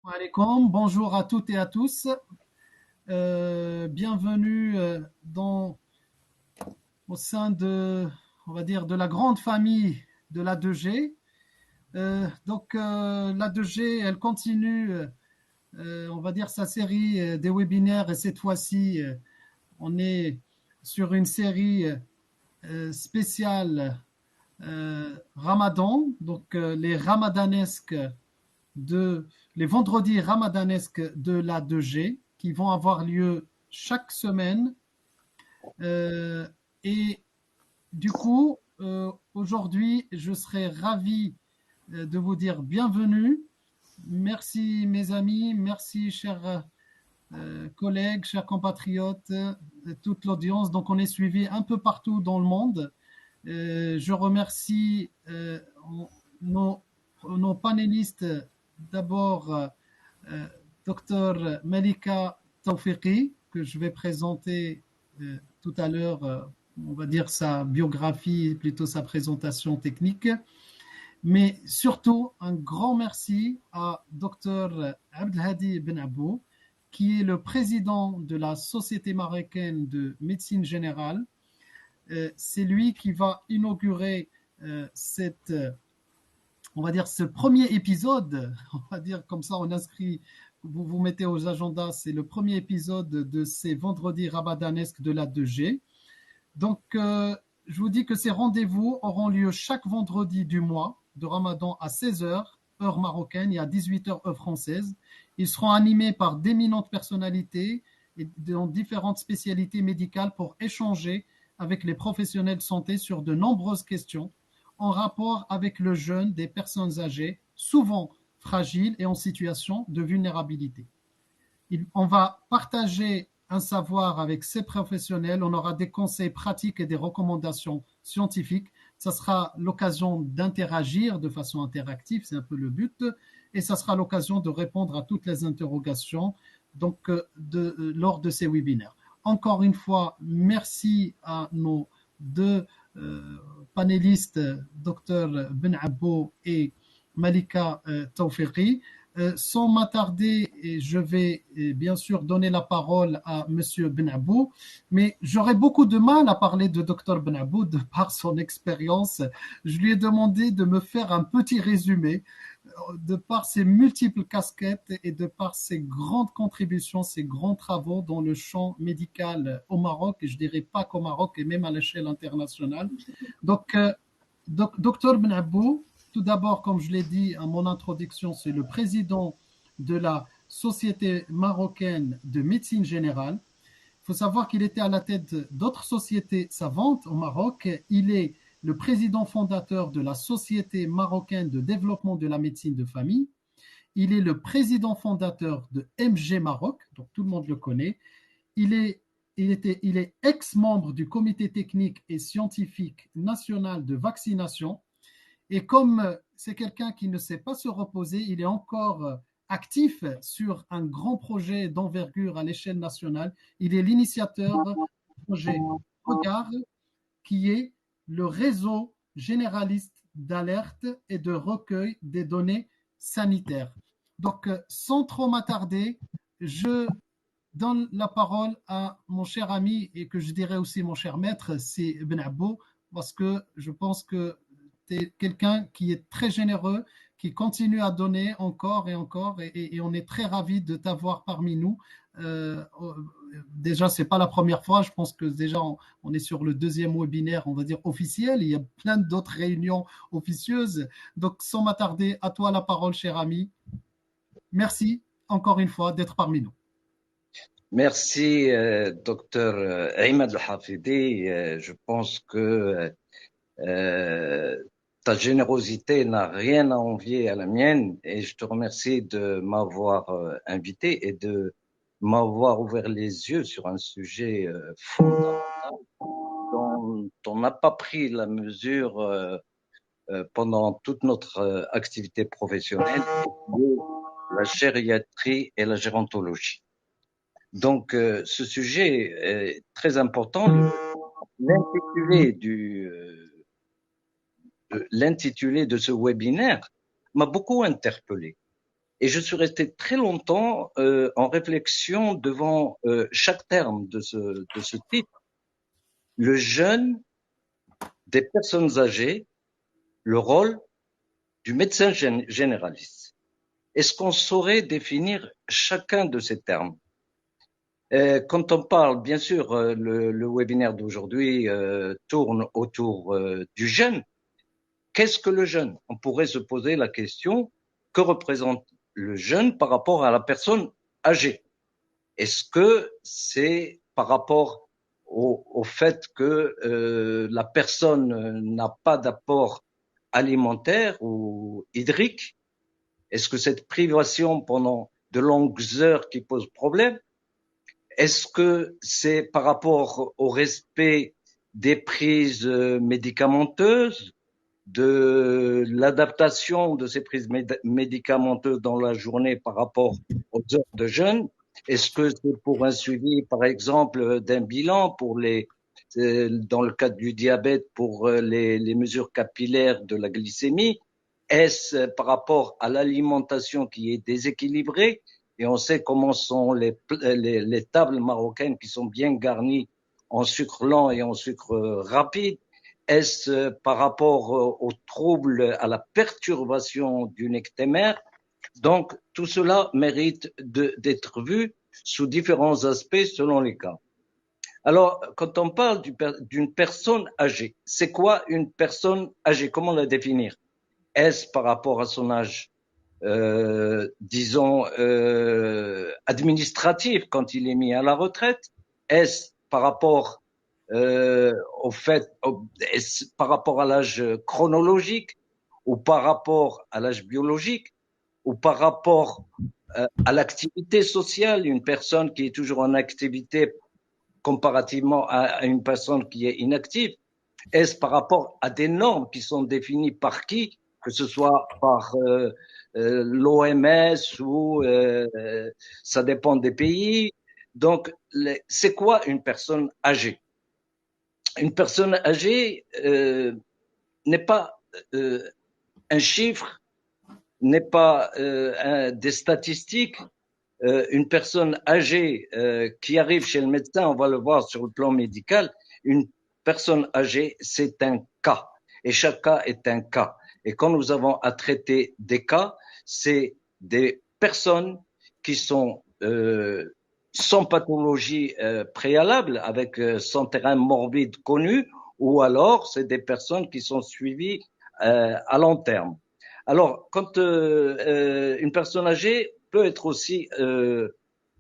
Alaikum, bonjour à toutes et à tous. Bienvenue au sein on va dire, de la grande famille de la 2G. La 2G, elle continue, on va dire, sa série des webinaires et cette fois-ci, on est sur une série spéciale Ramadan, les ramadanesques de les vendredis ramadanesques de la 2G qui vont avoir lieu chaque semaine. Euh, et du coup, aujourd'hui, je serais ravi de vous dire bienvenue. Merci mes amis, merci chers collègues, chers compatriotes, toute l'audience. Donc on est suivi un peu partout dans le monde. Je remercie nos, nos panélistes. D'abord, Dr Malika Tawfiqi, que je vais présenter tout à l'heure, on va dire sa biographie, plutôt sa présentation technique. Mais surtout, un grand merci à Dr Abdelhadi Ben Abou, qui est le président de la Société marocaine de médecine générale. C'est lui qui va inaugurer on va dire, ce premier épisode, on va dire comme ça, on inscrit, vous mettez aux agendas, c'est le premier épisode de ces vendredis rabadanesques de la 2G. Donc, je vous dis que ces rendez-vous auront lieu chaque vendredi du mois de Ramadan à 16 heures, heure marocaine, et à 18 heures, heure française. Ils seront animés par d'éminentes personnalités et dans différentes spécialités médicales pour échanger avec les professionnels de santé sur de nombreuses questions en rapport avec le jeûne des personnes âgées, souvent fragiles et en situation de vulnérabilité. On va partager un savoir avec ces professionnels, on aura des conseils pratiques et des recommandations scientifiques. Ça sera l'occasion d'interagir de façon interactive, c'est un peu le but, et ça sera l'occasion de répondre à toutes les interrogations lors de ces webinaires. Encore une fois, merci à nos deux panélistes, Dr Ben Abou et Malika Tawfiqi. Sans m'attarder, je vais bien sûr donner la parole à Monsieur Benabou, mais j'aurais beaucoup de mal à parler de Dr Benabou de par son expérience. Je lui ai demandé de me faire un petit résumé de par ses multiples casquettes et de par ses grandes contributions, ses grands travaux dans le champ médical au Maroc, et je dirais pas qu'au Maroc, et même à l'échelle internationale. Donc, Dr Benabou, tout d'abord, comme je l'ai dit à mon introduction, c'est le président de la Société marocaine de médecine générale. Il faut savoir qu'il était à la tête d'autres sociétés savantes au Maroc. Il est le président fondateur de la Société marocaine de développement de la médecine de famille. Il est le président fondateur de MG Maroc, donc tout le monde le connaît. Il est ex-membre du comité technique et scientifique national de vaccination. Et comme c'est quelqu'un qui ne sait pas se reposer, il est encore actif sur un grand projet d'envergure à l'échelle nationale. Il est l'initiateur du projet Regard, qui est le réseau généraliste d'alerte et de recueil des données sanitaires. Donc, sans trop m'attarder, je donne la parole à mon cher ami et que je dirais aussi mon cher maître, c'est Ben Abou, parce que je pense que tu es quelqu'un qui est très généreux, qui continue à donner encore et encore, et on est très ravis de t'avoir parmi nous. Euh, Déjà, c'est pas la première fois, je pense que déjà on est sur le deuxième webinaire, on va dire officiel, il y a plein d'autres réunions officieuses. Donc, sans m'attarder, à toi la parole, cher ami. Merci encore une fois d'être parmi nous. Merci, docteur Ayman El-Hafidi. Je pense que ta générosité n'a rien à envier à la mienne et je te remercie de m'avoir invité et de m'avoir ouvert les yeux sur un sujet fondamental dont on n'a pas pris la mesure pendant toute notre activité professionnelle, la gériatrie et la gérontologie. Donc, ce sujet est très important. L'intitulé de ce webinaire m'a beaucoup interpellé. Et je suis resté très longtemps en réflexion devant chaque terme de ce titre. Le jeûne des personnes âgées, le rôle du médecin généraliste. Est-ce qu'on saurait définir chacun de ces termes? Quand on parle, bien sûr, le webinaire d'aujourd'hui tourne autour du jeûne. Qu'est-ce que le jeûne? On pourrait se poser la question, que représente le jeûne par rapport à la personne âgée? Est-ce que c'est par rapport au fait que la personne n'a pas d'apport alimentaire ou hydrique? Est-ce que cette privation pendant de longues heures qui pose problème? Est-ce que c'est par rapport au respect des prises médicamenteuses, de l'adaptation de ces prises médicamenteuses dans la journée par rapport aux heures de jeûne? Est-ce que c'est pour un suivi, par exemple, d'un bilan pour dans le cadre du diabète, pour les mesures capillaires de la glycémie? Est-ce par rapport à l'alimentation qui est déséquilibrée? Et on sait comment sont les tables marocaines qui sont bien garnies en sucre lent et en sucre rapide. Est-ce par rapport aux troubles, à la perturbation du nectémaire? Donc, tout cela mérite d'être vu sous différents aspects selon les cas. Alors, quand on parle d'une personne âgée, c'est quoi une personne âgée? Comment la définir? Est-ce par rapport à son âge, disons, administratif quand il est mis à la retraite? Est-ce par rapport au fait, par rapport à l'âge chronologique, ou par rapport à l'âge biologique, ou par rapport à l'activité sociale, une personne qui est toujours en activité comparativement à une personne qui est inactive? Est-ce par rapport à des normes qui sont définies par qui, que ce soit par l'OMS ou ça dépend des pays? Donc, c'est quoi une personne âgée? Une personne âgée n'est pas un chiffre, n'est pas des statistiques. Une personne âgée qui arrive chez le médecin, on va le voir sur le plan médical, une personne âgée, c'est un cas. Et chaque cas est un cas. Et quand nous avons à traiter des cas, c'est des personnes qui sont sans pathologie préalable, avec son terrain morbide connu, ou alors c'est des personnes qui sont suivies à long terme. Alors, quand une personne âgée peut être aussi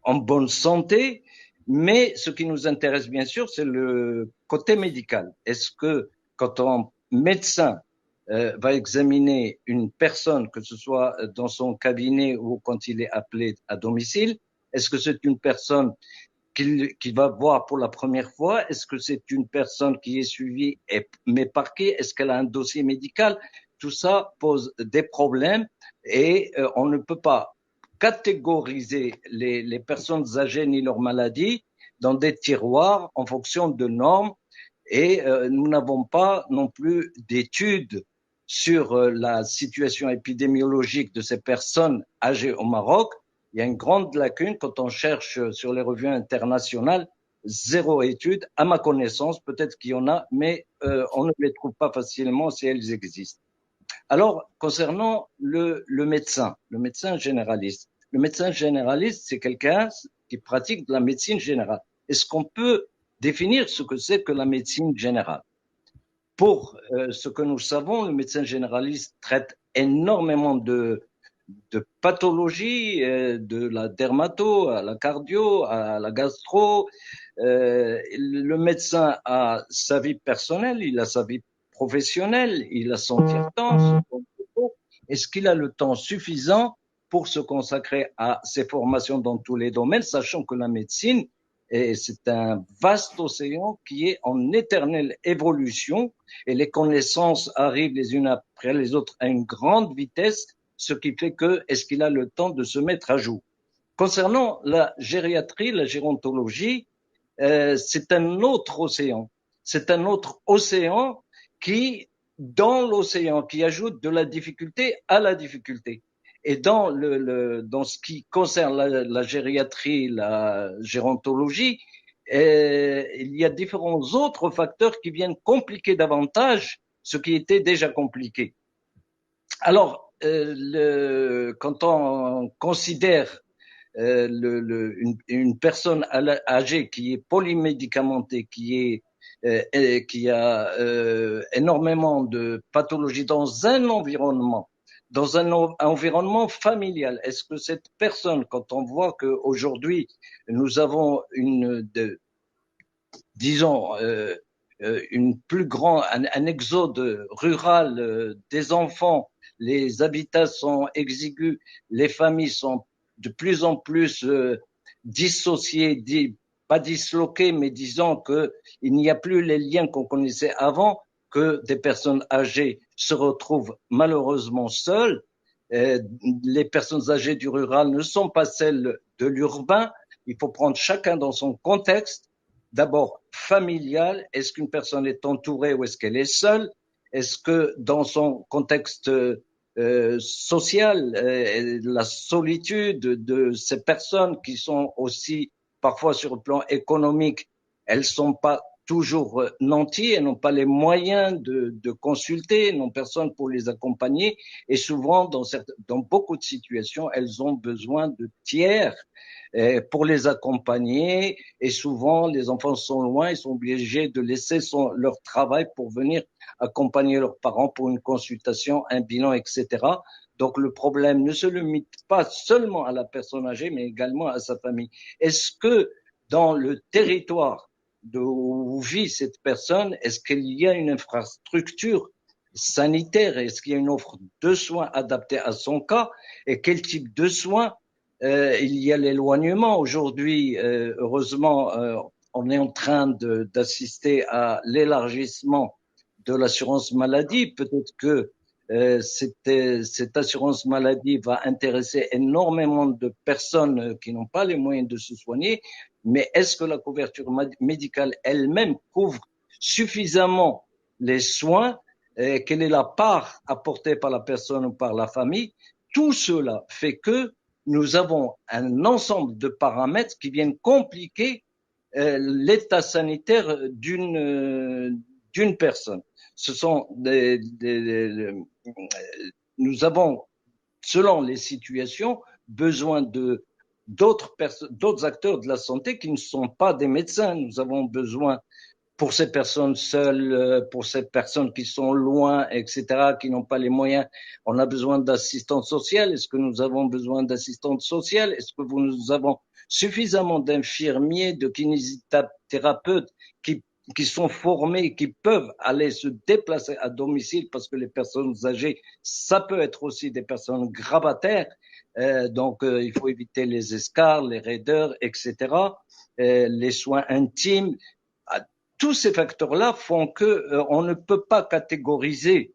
en bonne santé, mais ce qui nous intéresse bien sûr, c'est le côté médical. Est-ce que quand un médecin va examiner une personne, que ce soit dans son cabinet ou quand il est appelé à domicile, est-ce que c'est une personne qu'il va voir pour la première fois? Est-ce que c'est une personne qui est suivie, mais par qui? Est-ce qu'elle a un dossier médical? Tout ça pose des problèmes et on ne peut pas catégoriser les personnes âgées ni leurs maladies dans des tiroirs en fonction de normes et nous n'avons pas non plus d'études sur la situation épidémiologique de ces personnes âgées au Maroc. Il y a une grande lacune quand on cherche sur les revues internationales, zéro étude. À ma connaissance, peut-être qu'il y en a, mais on ne les trouve pas facilement si elles existent. Alors, concernant le médecin généraliste, le médecin généraliste, c'est quelqu'un qui pratique de la médecine générale. Est-ce qu'on peut définir ce que c'est que la médecine générale? Pour ce que nous savons, le médecin généraliste traite énormément de pathologies, de la dermato à la cardio, à la gastro. Le médecin a sa vie personnelle, il a sa vie professionnelle, il a son tiers-temps. Est-ce qu'il a le temps suffisant pour se consacrer à ses formations dans tous les domaines, sachant que la médecine, c'est un vaste océan qui est en éternelle évolution et les connaissances arrivent les unes après les autres à une grande vitesse, ce qui fait que est-ce qu'il a le temps de se mettre à jour? Concernant la gériatrie, la gérontologie, c'est un autre océan. C'est un autre océan qui, dans l'océan, qui ajoute de la difficulté à la difficulté. Et dans ce qui concerne la gériatrie, la gérontologie, il y a différents autres facteurs qui viennent compliquer davantage ce qui était déjà compliqué. Alors, quand on considère une personne âgée qui est polymédicamentée, qui a énormément de pathologies dans un environnement, environnement familial, est-ce que cette personne, quand on voit qu'aujourd'hui nous avons disons, une plus grand, un exode rural des enfants, les habitats sont exigus, les familles sont de plus en plus dissociées, pas disloquées, mais disons que il n'y a plus les liens qu'on connaissait avant, que des personnes âgées se retrouvent malheureusement seules. Les personnes âgées du rural ne sont pas celles de l'urbain. Il faut prendre chacun dans son contexte. D'abord, familial, est-ce qu'une personne est entourée ou est-ce qu'elle est seule? Est-ce que dans son contexte social, la solitude de ces personnes qui sont aussi parfois sur le plan économique, elles sont pas toujours nantis, elles n'ont pas les moyens de consulter, elles n'ont personne pour les accompagner et souvent dans beaucoup de situations, elles ont besoin de tiers pour les accompagner et souvent les enfants sont loin, ils sont obligés de laisser leur travail pour venir accompagner leurs parents pour une consultation, un bilan, etc. Donc le problème ne se limite pas seulement à la personne âgée, mais également à sa famille. Est-ce que dans le territoire où vit cette personne, est-ce qu'il y a une infrastructure sanitaire? Est-ce qu'il y a une offre de soins adaptée à son cas? Et quel type de soins? Il y a l'éloignement. Aujourd'hui, heureusement, on est en train d'assister à l'élargissement de l'assurance maladie. Peut-être que cette assurance maladie va intéresser énormément de personnes qui n'ont pas les moyens de se soigner, mais est-ce que la couverture médicale elle-même couvre suffisamment les soins? Quelle est la part apportée par la personne ou par la famille? Tout cela fait que nous avons un ensemble de paramètres qui viennent compliquer l'état sanitaire d'une personne. Ce sont nous avons, selon les situations, besoin d'autres acteurs de la santé qui ne sont pas des médecins. Nous avons besoin pour ces personnes seules, pour ces personnes qui sont loin, etc., qui n'ont pas les moyens. On a besoin d'assistance sociale. Est-ce que nous avons besoin d'assistante sociale? Est-ce que nous avons suffisamment d'infirmiers, de kinésithérapeutes qui sont formés, qui peuvent aller se déplacer à domicile parce que les personnes âgées, ça peut être aussi des personnes grabataires. Donc, il faut éviter les escarres, les raideurs, etc. Les soins intimes. Tous ces facteurs-là font que on ne peut pas catégoriser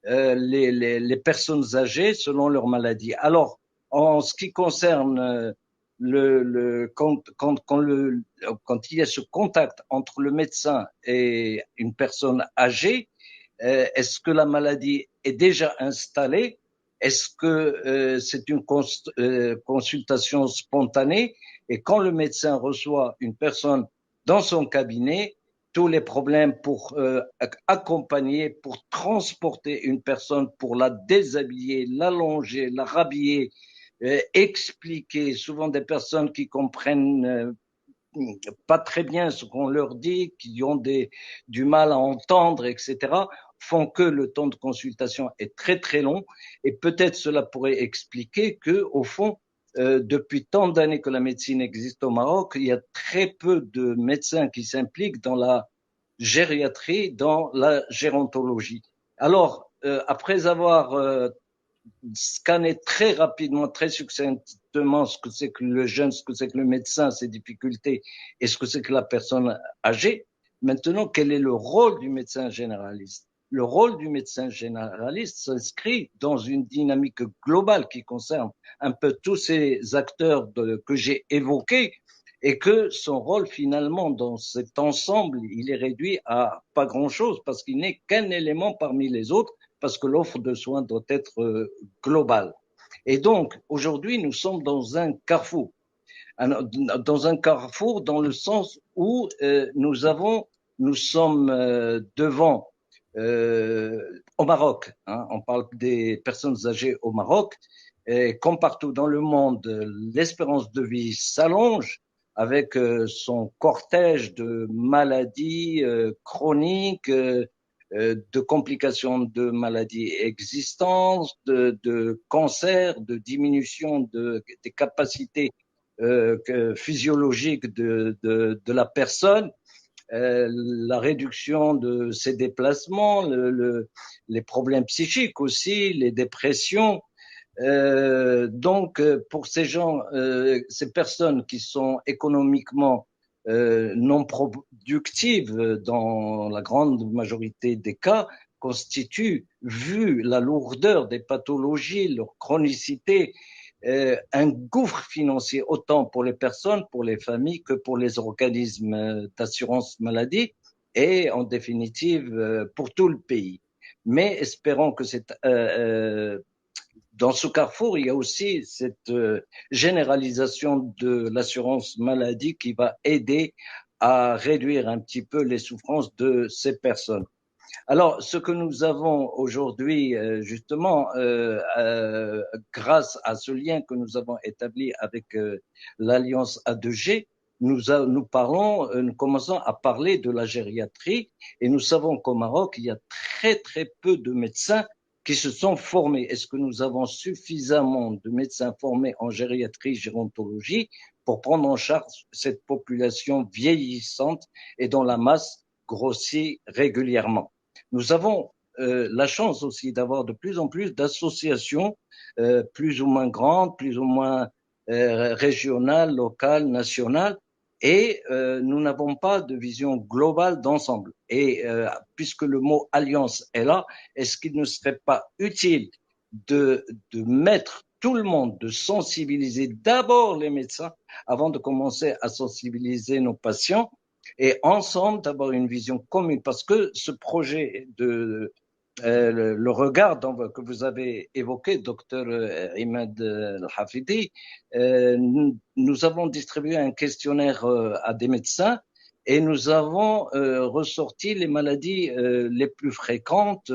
les personnes âgées selon leur maladie. Alors, en ce qui concerne quand il y a ce contact entre le médecin et une personne âgée, est-ce que la maladie est déjà installée? Est-ce que c'est une consultation spontanée? Et quand le médecin reçoit une personne dans son cabinet, tous les problèmes pour accompagner, pour transporter une personne, pour la déshabiller, l'allonger, la rhabiller, expliquer, souvent des personnes qui comprennent pas très bien ce qu'on leur dit, qui ont du mal à entendre, etc., font que le temps de consultation est très très long. Et peut-être cela pourrait expliquer que, au fond, depuis tant d'années que la médecine existe au Maroc, il y a très peu de médecins qui s'impliquent dans la gériatrie, dans la gérontologie. Alors, après avoir scanner très rapidement, très succinctement ce que c'est que le jeune, ce que c'est que le médecin, ses difficultés et ce que c'est que la personne âgée. Maintenant, quel est le rôle du médecin généraliste? Le rôle du médecin généraliste s'inscrit dans une dynamique globale qui concerne un peu tous ces acteurs que j'ai évoqués et que son rôle finalement dans cet ensemble, il est réduit à pas grand-chose parce qu'il n'est qu'un élément parmi les autres parce que l'offre de soins doit être globale. Et donc, aujourd'hui, nous sommes dans un carrefour. Dans un carrefour dans le sens où nous sommes devant au Maroc, hein, on parle des personnes âgées au Maroc, et comme partout dans le monde, l'espérance de vie s'allonge avec son cortège de maladies chroniques, de complications de maladies existantes, de cancers, de diminution des capacités physiologiques de la personne, la réduction de ses déplacements, les problèmes psychiques aussi, les dépressions. Donc, pour ces gens, ces personnes qui sont économiquement non productives dans la grande majorité des cas, constituent, vu la lourdeur des pathologies, leur chronicité, un gouffre financier autant pour les personnes, pour les familles que pour les organismes d'assurance maladie et en définitive pour tout le pays. Mais espérons que dans ce carrefour, il y a aussi cette généralisation de l'assurance maladie qui va aider à réduire un petit peu les souffrances de ces personnes. Alors, ce que nous avons aujourd'hui, justement, grâce à ce lien que nous avons établi avec l'Alliance A2G, nous commençons à parler de la gériatrie et nous savons qu'au Maroc, il y a très, très peu de médecins qui se sont formés. Est-ce que nous avons suffisamment de médecins formés en gériatrie, gérontologie pour prendre en charge cette population vieillissante et dont la masse grossit régulièrement? Nous avons la chance aussi d'avoir de plus en plus d'associations plus ou moins grandes, plus ou moins régionales, locales, nationales, et nous n'avons pas de vision globale d'ensemble. Et puisque le mot alliance est là, est-ce qu'il ne serait pas utile de mettre tout le monde, de sensibiliser d'abord les médecins avant de commencer à sensibiliser nos patients et ensemble d'avoir une vision commune, parce que ce projet de le regard que vous avez évoqué, docteur Imad Al-Hafidi, nous avons distribué un questionnaire à des médecins et nous avons ressorti les maladies les plus fréquentes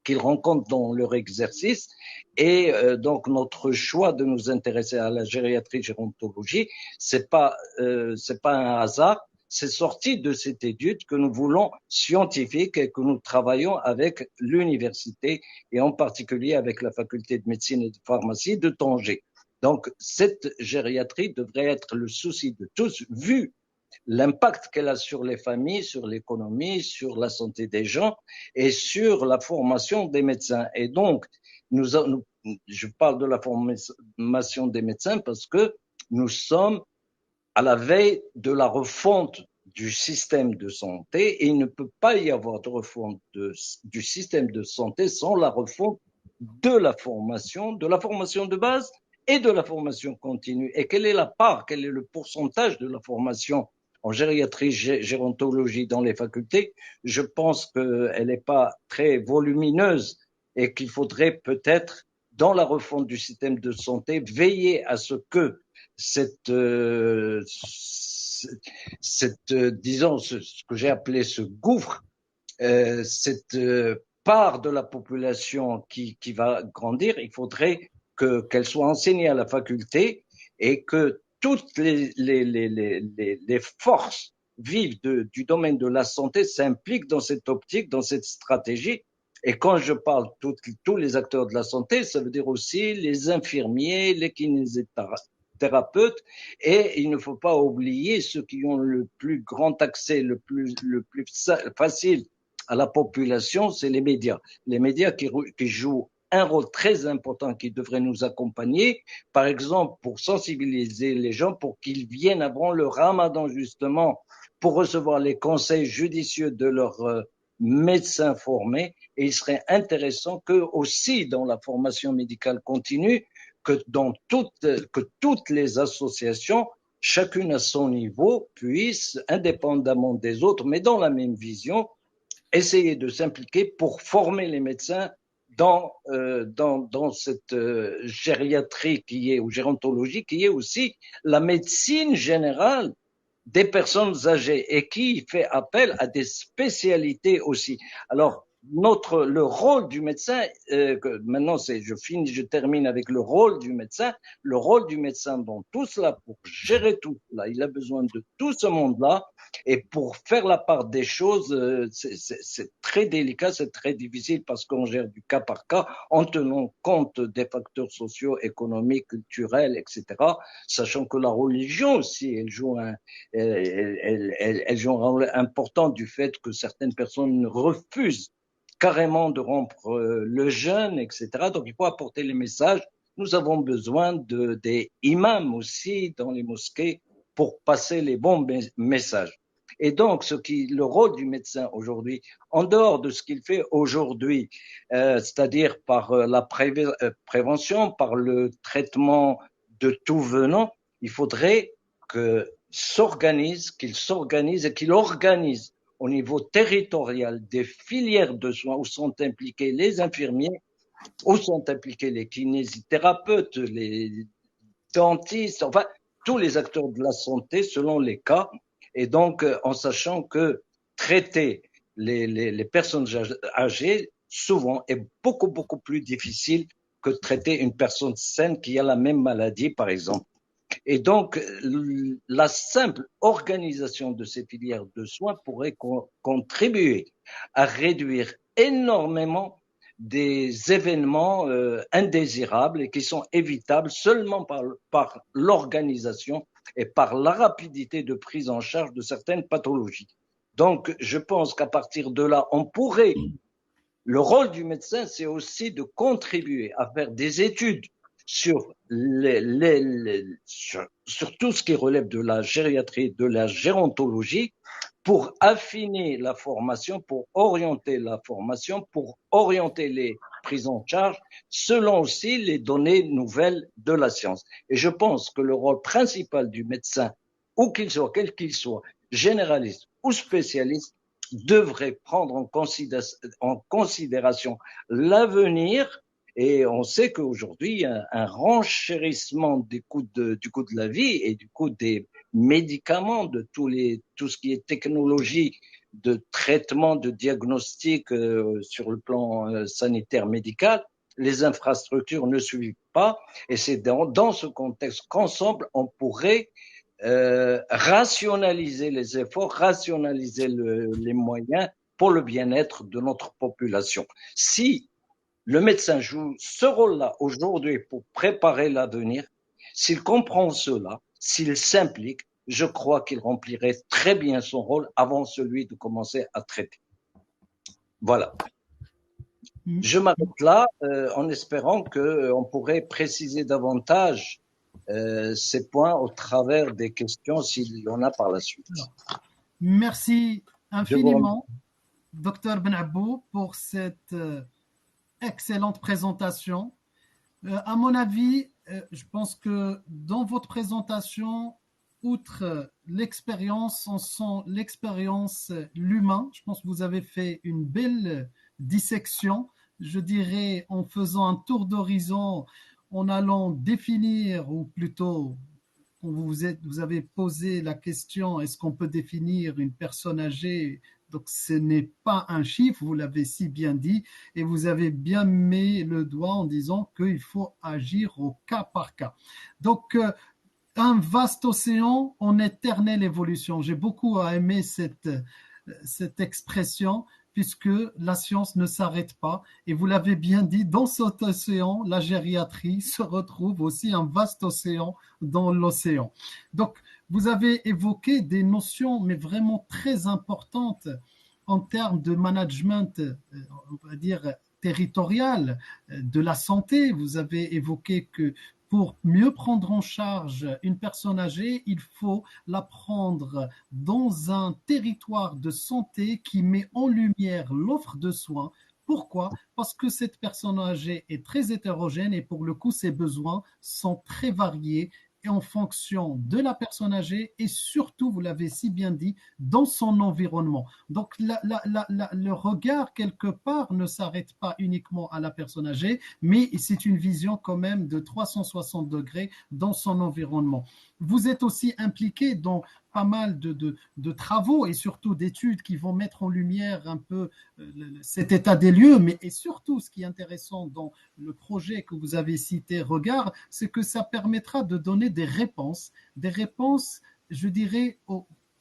qu'ils rencontrent dans leur exercice. Et donc notre choix de nous intéresser à la gériatrie gérontologie, c'est pas un hasard. C'est sorti de cette étude que nous voulons scientifique et que nous travaillons avec l'université et en particulier avec la faculté de médecine et de pharmacie de Tanger. Donc cette gériatrie devrait être le souci de tous, vu l'impact qu'elle a sur les familles, sur l'économie, sur la santé des gens et sur la formation des médecins. Et donc, je parle de la formation des médecins parce que nous sommes à la veille de la refonte du système de santé et il ne peut pas y avoir de refonte du système de santé sans la refonte de la formation de base et de la formation continue. Et quelle est la part, quel est le pourcentage de la formation en gériatrie, gérontologie dans les facultés? Je pense qu'elle n'est pas très volumineuse et qu'il faudrait peut-être, dans la refonte du système de santé, veiller à ce que disons, ce que j'ai appelé ce gouffre, cette part de la population qui va grandir, il faudrait qu'elle soit enseignée à la faculté et que toutes les forces vives du domaine de la santé s'impliquent dans cette optique, dans cette stratégie. Et quand je parle tous les acteurs de la santé, ça veut dire aussi les infirmiers, les kinésithérapeutes, et il ne faut pas oublier ceux qui ont le plus grand accès, le plus facile à la population, c'est les médias. Les médias qui jouent un rôle très important qui devrait nous accompagner, par exemple pour sensibiliser les gens pour qu'ils viennent avant le ramadan justement pour recevoir les conseils judicieux de leurs médecins formés. Et il serait intéressant que aussi dans la formation médicale continue, que toutes les associations, chacune à son niveau, puissent, indépendamment des autres, mais dans la même vision, essayer de s'impliquer pour former les médecins dans cette gériatrie qui est, ou gérontologie, qui est aussi la médecine générale des personnes âgées et qui fait appel à des spécialités aussi. Alors, le rôle du médecin, maintenant je termine avec le rôle du médecin. Le rôle du médecin dans tout cela, pour gérer tout cela, il a besoin de tout ce monde-là. Et pour faire la part des choses, c'est très délicat, c'est très difficile parce qu'on gère du cas par cas en tenant compte des facteurs sociaux, économiques, culturels, etc. Sachant que la religion aussi, elle joue un rôle important du fait que certaines personnes refusent carrément de rompre le jeûne, etc. Donc il faut apporter les messages. Nous avons besoin des imams aussi dans les mosquées pour passer les bons messages. Et donc, le rôle du médecin aujourd'hui, en dehors de ce qu'il fait aujourd'hui, c'est-à-dire par la prévention, par le traitement de tout venant, il faudrait qu'il s'organise et qu'il organise au niveau territorial des filières de soins où sont impliqués les infirmiers, où sont impliqués les kinésithérapeutes, les dentistes, enfin tous les acteurs de la santé selon les cas, et donc en sachant que traiter les personnes âgées souvent est beaucoup plus difficile que de traiter une personne saine qui a la même maladie par exemple. Et donc, la simple organisation de ces filières de soins pourrait contribuer à réduire énormément des événements indésirables et qui sont évitables seulement par l'organisation et par la rapidité de prise en charge de certaines pathologies. Donc, je pense qu'à partir de là, le rôle du médecin, c'est aussi de contribuer à faire des études sur sur tout ce qui relève de la gériatrie, de la gérontologie, pour affiner la formation, pour orienter la formation, pour orienter les prises en charge, selon aussi les données nouvelles de la science. Et je pense que le rôle principal du médecin, où qu'il soit, quel qu'il soit, généraliste ou spécialiste, devrait prendre en considération l'avenir. Et on sait qu'aujourd'hui, il y a un renchérissement du coût de la vie et du coût des médicaments, de tout ce qui est technologie de traitement, de diagnostic sur le plan sanitaire médical. Les infrastructures ne suivent pas. Et c'est dans ce contexte qu'ensemble, on pourrait rationaliser les efforts, rationaliser les moyens pour le bien-être de notre population. Si le médecin joue ce rôle-là aujourd'hui pour préparer l'avenir, s'il comprend cela, s'il s'implique, je crois qu'il remplirait très bien son rôle avant celui de commencer à traiter. Voilà. Je m'arrête là en espérant qu'on pourrait préciser davantage ces points au travers des questions s'il y en a par la suite. Merci infiniment, Dr Benabou, pour cette excellente présentation. À mon avis, je pense que dans votre présentation, outre l'expérience, on sent l'expérience, l'humain. Je pense que vous avez fait une belle dissection, je dirais, en faisant un tour d'horizon, en allant définir, ou plutôt, vous avez posé la question, est-ce qu'on peut définir une personne âgée? Donc, ce n'est pas un chiffre, vous l'avez si bien dit, et vous avez bien mis le doigt en disant qu'il faut agir au cas par cas. Donc, un vaste océan en éternelle évolution. J'ai beaucoup aimé cette expression, puisque la science ne s'arrête pas. Et vous l'avez bien dit, dans cet océan, la gériatrie se retrouve aussi un vaste océan dans l'océan. Donc, vous avez évoqué des notions, mais vraiment très importantes en termes de management, on va dire, territorial de la santé. Vous avez évoqué que pour mieux prendre en charge une personne âgée, il faut la prendre dans un territoire de santé qui met en lumière l'offre de soins. Pourquoi? Parce que cette personne âgée est très hétérogène et pour le coup, ses besoins sont très variés en fonction de la personne âgée et surtout, vous l'avez si bien dit, dans son environnement. Donc, le regard, quelque part, ne s'arrête pas uniquement à la personne âgée, mais c'est une vision quand même de 360 degrés dans son environnement. Vous êtes aussi impliqué dans pas mal de travaux et surtout d'études qui vont mettre en lumière un peu cet état des lieux, mais et surtout ce qui est intéressant dans le projet que vous avez cité, Regard, c'est que ça permettra de donner des réponses, je dirais,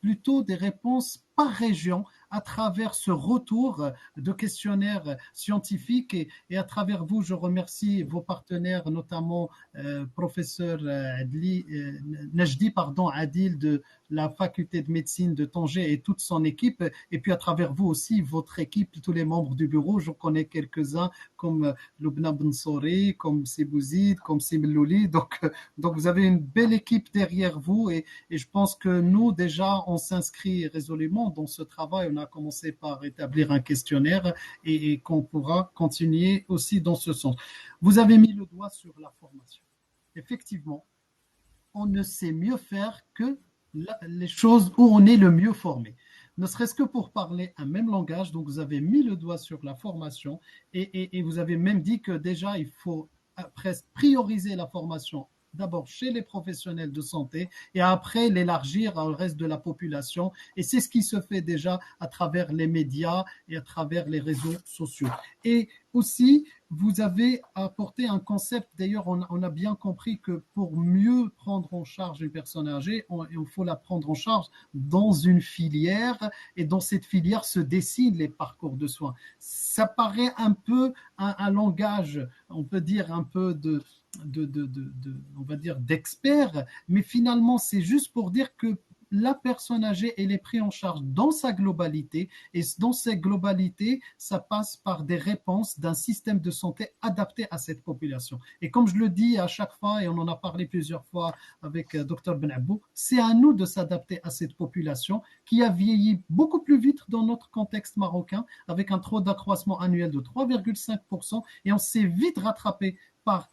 plutôt des réponses par région à travers ce retour de questionnaires scientifiques et à travers vous, je remercie vos partenaires, notamment professeur Najdi Adil de la faculté de médecine de Tanger et toute son équipe, et puis à travers vous aussi, votre équipe, tous les membres du bureau, je connais quelques-uns comme Lubna Bensouri, comme Sebouzid, comme Simlouli, donc vous avez une belle équipe derrière vous et je pense que nous déjà on s'inscrit résolument dans ce travail, on a commencé par établir un questionnaire et qu'on pourra continuer aussi dans ce sens. Vous avez mis le doigt sur la formation. Effectivement, on ne sait mieux faire que les choses où on est le mieux formé. Ne serait-ce que pour parler un même langage, donc vous avez mis le doigt sur la formation et vous avez même dit que déjà il faut presque prioriser la formation d'abord chez les professionnels de santé et après l'élargir au reste de la population. Et c'est ce qui se fait déjà à travers les médias et à travers les réseaux sociaux. Et aussi, vous avez apporté un concept, d'ailleurs on a bien compris que pour mieux prendre en charge une personne âgée, il faut la prendre en charge dans une filière et dans cette filière se dessinent les parcours de soins. Ça paraît un peu un langage, on peut dire un peu on va dire d'experts, mais finalement c'est juste pour dire que la personne âgée, elle est prise en charge dans sa globalité et dans cette globalité, ça passe par des réponses d'un système de santé adapté à cette population. Et comme je le dis à chaque fois, et on en a parlé plusieurs fois avec Dr Benabou, c'est à nous de s'adapter à cette population qui a vieilli beaucoup plus vite dans notre contexte marocain avec un taux d'accroissement annuel de 3,5% et on s'est vite rattrapé par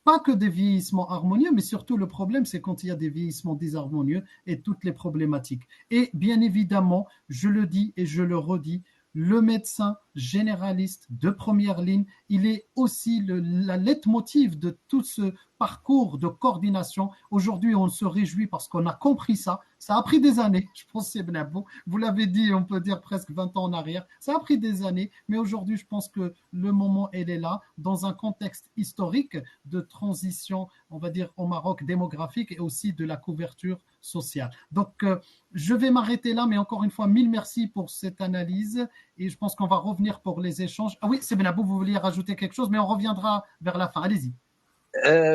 pas que des vieillissements harmonieux, mais surtout le problème, c'est quand il y a des vieillissements désharmonieux et toutes les problématiques. Et bien évidemment, je le dis et je le redis, le médecin généraliste de première ligne, il est aussi la leitmotiv de tout ce parcours de coordination. Aujourd'hui, on se réjouit parce qu'on a compris ça. Ça a pris des années, je pense, c'est Benabou. Vous l'avez dit, on peut dire presque 20 ans en arrière. Ça a pris des années, mais aujourd'hui, je pense que le moment, elle est là, dans un contexte historique de transition, on va dire, au Maroc démographique et aussi de la couverture sociale. Donc, je vais m'arrêter là, mais encore une fois, mille merci pour cette analyse et je pense qu'on va revenir pour les échanges. Ah oui, c'est Benabou, vous vouliez rajouter quelque chose, mais on reviendra vers la fin. Allez-y.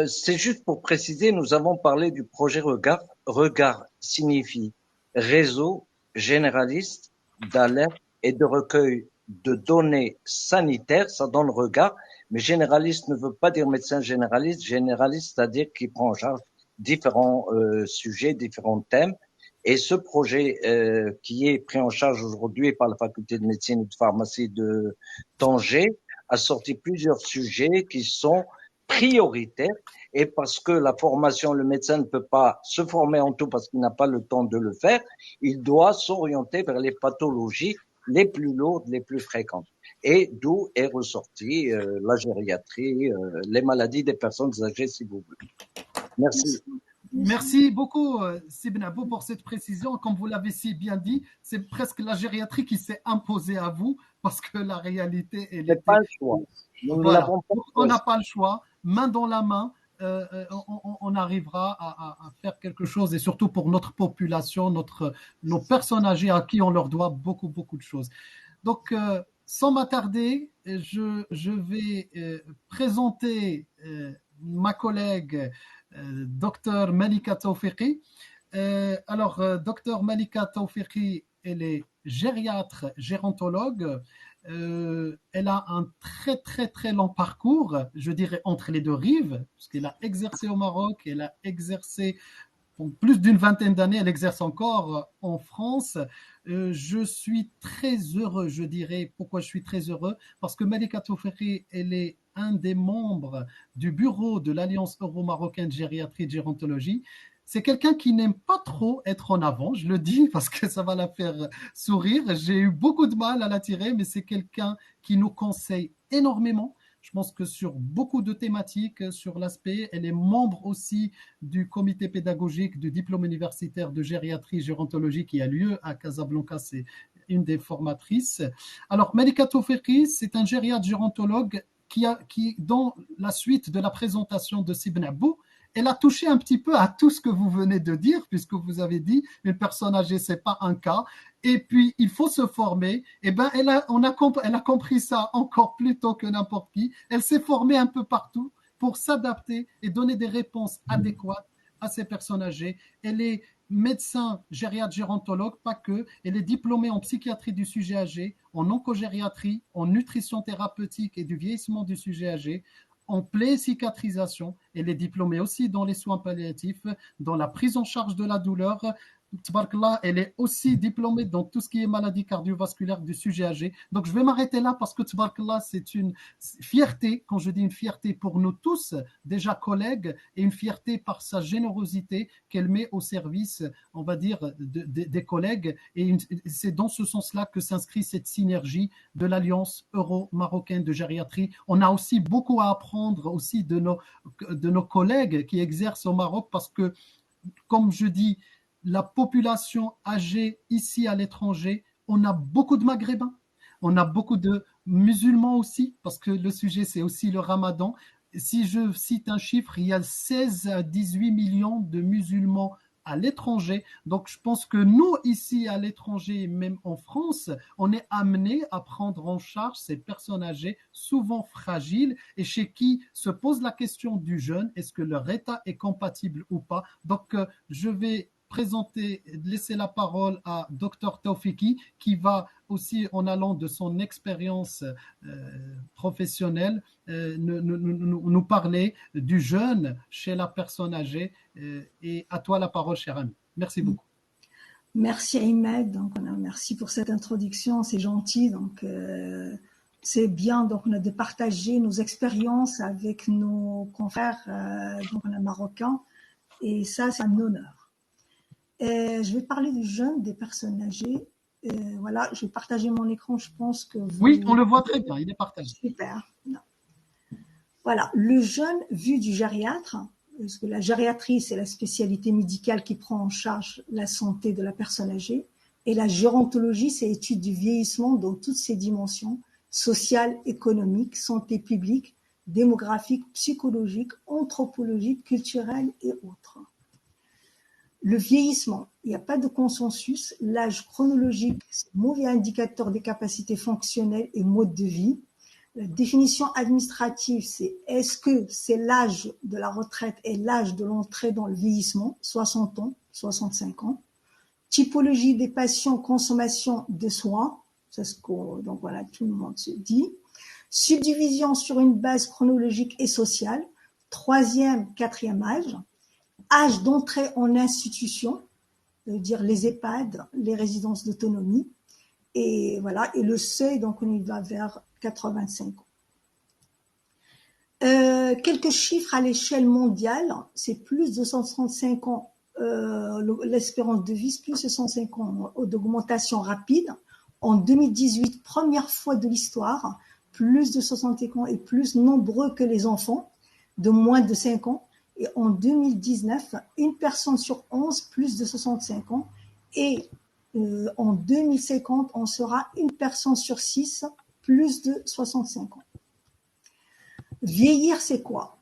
C'est juste pour préciser, nous avons parlé du projet Regard. Regard signifie réseau généraliste d'alerte et de recueil de données sanitaires, ça donne Regard, mais généraliste ne veut pas dire médecin généraliste. Généraliste, c'est-à-dire qui prend en charge différents sujets, différents thèmes. Et ce projet qui est pris en charge aujourd'hui par la faculté de médecine et de pharmacie de Tanger a sorti plusieurs sujets qui sont prioritaire et parce que la formation, le médecin ne peut pas se former en tout parce qu'il n'a pas le temps de le faire, il doit s'orienter vers les pathologies les plus lourdes, les plus fréquentes. Et d'où est ressortie la gériatrie, les maladies des personnes âgées, si vous voulez. Merci. Merci beaucoup, Sibnabou, pour cette précision. Comme vous l'avez si bien dit, c'est presque la gériatrie qui s'est imposée à vous parce que la réalité, elle C'est était. pas le choix. Nous Voilà. pas On n'a pas le choix. Main dans la main, on arrivera à faire quelque chose et surtout pour notre population, nos personnes âgées à qui on leur doit beaucoup, beaucoup de choses. Donc, sans m'attarder, je vais présenter ma collègue Dr Malika Tawfiqi. Dr Malika Tawfiqi, elle est gériatre, gérontologue. Elle a un très très très long parcours, je dirais entre les deux rives, parce qu'elle a exercé au Maroc, elle a exercé pour plus d'une vingtaine d'années, elle exerce encore en France. Je suis très heureux, je dirais. Pourquoi je suis très heureux? Parce que Malika Tawfiqi, elle est un des membres du bureau de l'Alliance euro-marocaine de gériatrie et de gérontologie. C'est quelqu'un qui n'aime pas trop être en avant, je le dis parce que ça va la faire sourire. J'ai eu beaucoup de mal à l'attirer, mais c'est quelqu'un qui nous conseille énormément. Je pense que sur beaucoup de thématiques, sur l'aspect, elle est membre aussi du comité pédagogique du diplôme universitaire de gériatrie gérontologie qui a lieu à Casablanca. C'est une des formatrices. Alors, Malika Tofekhi, c'est un gériatre gérontologue qui, dans la suite de la présentation de Sibn Abou, elle a touché un petit peu à tout ce que vous venez de dire, puisque vous avez dit une personne âgée, c'est pas un cas. Et puis, il faut se former. Eh ben, elle a compris ça encore plus tôt que n'importe qui. Elle s'est formée un peu partout pour s'adapter et donner des réponses adéquates à ces personnes âgées. Elle est médecin, gériatre, gérontologue, pas que. Elle est diplômée en psychiatrie du sujet âgé, en oncogériatrie, en nutrition thérapeutique et du vieillissement du sujet âgé, en plé-cicatrisation. Elle est diplômée aussi dans les soins palliatifs, dans la prise en charge de la douleur. Tbarkallah, elle est aussi diplômée dans tout ce qui est maladie cardiovasculaire du sujet âgé. Donc, je vais m'arrêter là parce que Tbarkallah, c'est une fierté, quand je dis une fierté pour nous tous, déjà collègues, et une fierté par sa générosité qu'elle met au service, on va dire, des collègues. Et c'est dans ce sens-là que s'inscrit cette synergie de l'Alliance euro-marocaine de gériatrie. On a aussi beaucoup à apprendre aussi de nos collègues qui exercent au Maroc parce que, comme je dis, la population âgée ici à l'étranger, on a beaucoup de Maghrébins, on a beaucoup de musulmans aussi, parce que le sujet c'est aussi le Ramadan. Si je cite un chiffre, il y a 16 à 18 millions de musulmans à l'étranger. Donc je pense que nous, ici à l'étranger, même en France, on est amené à prendre en charge ces personnes âgées, souvent fragiles, et chez qui se pose la question du jeûne, est-ce que leur état est compatible ou pas. Donc je vais laisser la parole à Dr Taufiki qui va aussi, en allant de son expérience professionnelle, nous parler du jeûne chez la personne âgée. Et à toi la parole, cher ami. Merci beaucoup. Merci Ahmed, donc merci pour cette introduction, c'est gentil. Donc c'est bien donc de partager nos expériences avec nos confrères marocains, et ça c'est un honneur. Je vais parler du jeûne des personnes âgées. Voilà, je vais partager mon écran. Je pense que vous... Oui, on le voit très bien, il est partagé. Super. Non. Voilà, le jeûne vu du gériatre, parce que la gériatrie, c'est la spécialité médicale qui prend en charge la santé de la personne âgée, et la gérontologie, c'est l'étude du vieillissement dans toutes ses dimensions, sociales, économiques, santé publique, démographique, psychologique, anthropologique, culturelle et autres. Le vieillissement, il n'y a pas de consensus. L'âge chronologique, c'est un mauvais indicateur des capacités fonctionnelles et modes de vie. La définition administrative, c'est est-ce que c'est l'âge de la retraite et l'âge de l'entrée dans le vieillissement, 60 ans, 65 ans. Typologie des patients, consommation de soins, c'est ce que donc voilà, tout le monde se dit. Subdivision sur une base chronologique et sociale, 3e, 4e âge. Âge d'entrée en institution, c'est-à-dire les EHPAD, les résidences d'autonomie, et voilà, et le seuil, donc on y va vers 85 ans. Quelques chiffres à l'échelle mondiale, c'est plus de 135 ans, l'espérance de vie, plus de 105 ans d'augmentation rapide. En 2018, première fois de l'histoire, plus de 65 ans et plus nombreux que les enfants de moins de 5 ans. Et en 2019, une personne sur 11, plus de 65 ans. Et en 2050, on sera une personne sur 6, plus de 65 ans. Vieillir, c'est quoi?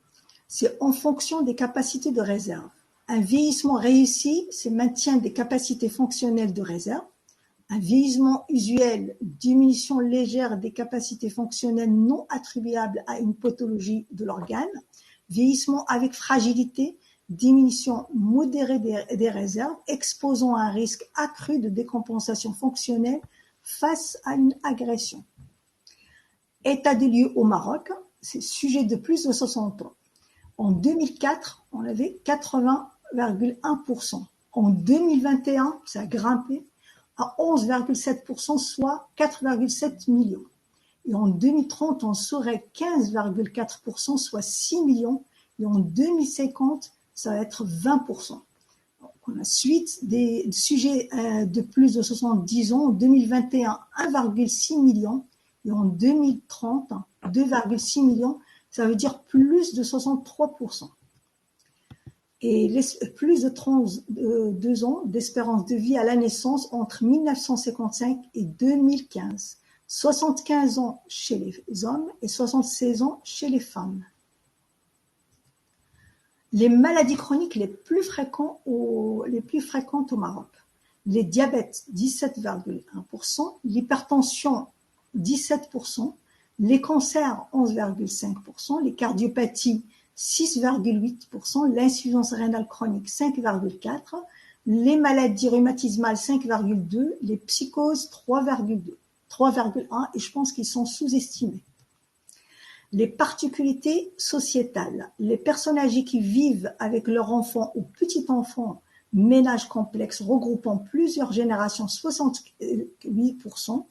C'est en fonction des capacités de réserve. Un vieillissement réussi, c'est maintien des capacités fonctionnelles de réserve. Un vieillissement usuel, diminution légère des capacités fonctionnelles non attribuables à une pathologie de l'organe. Vieillissement avec fragilité, diminution modérée des réserves, exposant à un risque accru de décompensation fonctionnelle face à une agression. État des lieux au Maroc, c'est sujet de plus de 60 ans. En 2004, on avait 80,1%. En 2021, ça a grimpé à 11,7%, soit 4,7 millions. Et en 2030, on serait 15,4%, soit 6 millions. Et en 2050, ça va être 20%. Donc, ensuite, des sujets de plus de 70 ans. En 2021, 1,6 million. Et en 2030, 2,6 millions. Ça veut dire plus de 63%. Et plus de 32 ans d'espérance de vie à la naissance entre 1955 et 2015. 75 ans chez les hommes et 76 ans chez les femmes. Les maladies chroniques les plus fréquentes au Maroc. Les diabètes, 17,1%, l'hypertension, 17%, les cancers, 11,5%, les cardiopathies, 6,8%, l'insuffisance rénale chronique, 5,4%, les maladies rhumatismales, 5,2%, les psychoses, 3,1%, et je pense qu'ils sont sous-estimés. Les particularités sociétales. Les personnes âgées qui vivent avec leur enfant ou petit-enfant, ménage complexe regroupant plusieurs générations, 68%,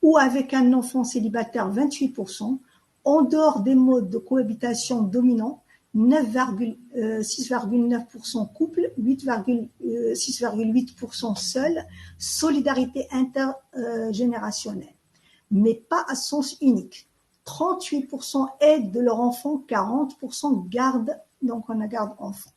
ou avec un enfant célibataire, 28%, en dehors des modes de cohabitation dominants, 6,9% couple, 6,8% seul, solidarité intergénérationnelle, mais pas à sens unique. 38% aident de leur enfant, 40% gardent, donc on a garde enfant.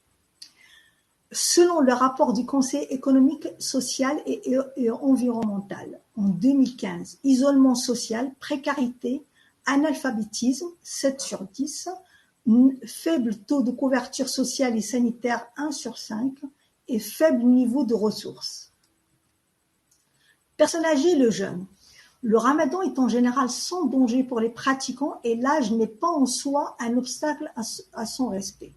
Selon le rapport du Conseil économique, social et environnemental, en 2015, isolement social, précarité, analphabétisme, 7 sur 10, faible taux de couverture sociale et sanitaire, 1 sur 5, et faible niveau de ressources. Personnes âgées, le jeûne. Le ramadan est en général sans danger pour les pratiquants et l'âge n'est pas en soi un obstacle à son respect.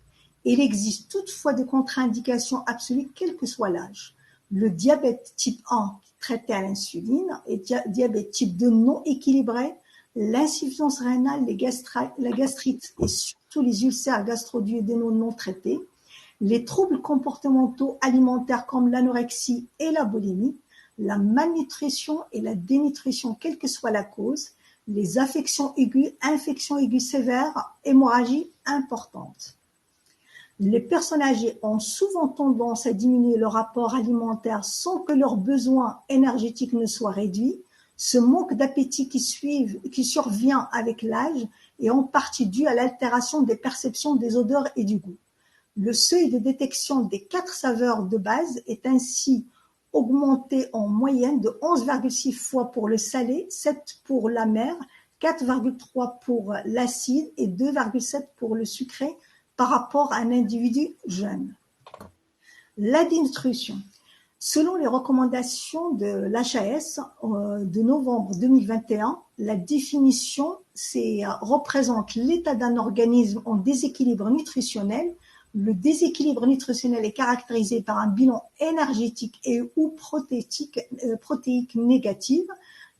Il existe toutefois des contre-indications absolues, quel que soit l'âge. Le diabète type 1 traité à l'insuline et diabète type 2 non équilibré, l'insuffisance rénale, la gastrite et surtout les ulcères gastro-duodénaux non traités, les troubles comportementaux alimentaires comme l'anorexie et la boulimie, la malnutrition et la dénutrition, quelle que soit la cause, les affections aiguës, infections aiguës sévères, hémorragies importantes. Les personnes âgées ont souvent tendance à diminuer leur apport alimentaire sans que leurs besoins énergétiques ne soient réduits. Ce manque d'appétit qui survient avec l'âge est en partie dû à l'altération des perceptions des odeurs et du goût. Le seuil de détection des 4 saveurs de base est ainsi augmenté en moyenne de 11,6 fois pour le salé, 7 pour l'amer, 4,3 pour l'acide et 2,7 pour le sucré par rapport à un individu jeune. La dénutrition. Selon les recommandations de l'HAS de novembre 2021, la définition représente l'état d'un organisme en déséquilibre nutritionnel. Le déséquilibre nutritionnel est caractérisé par un bilan énergétique et ou protéique négative.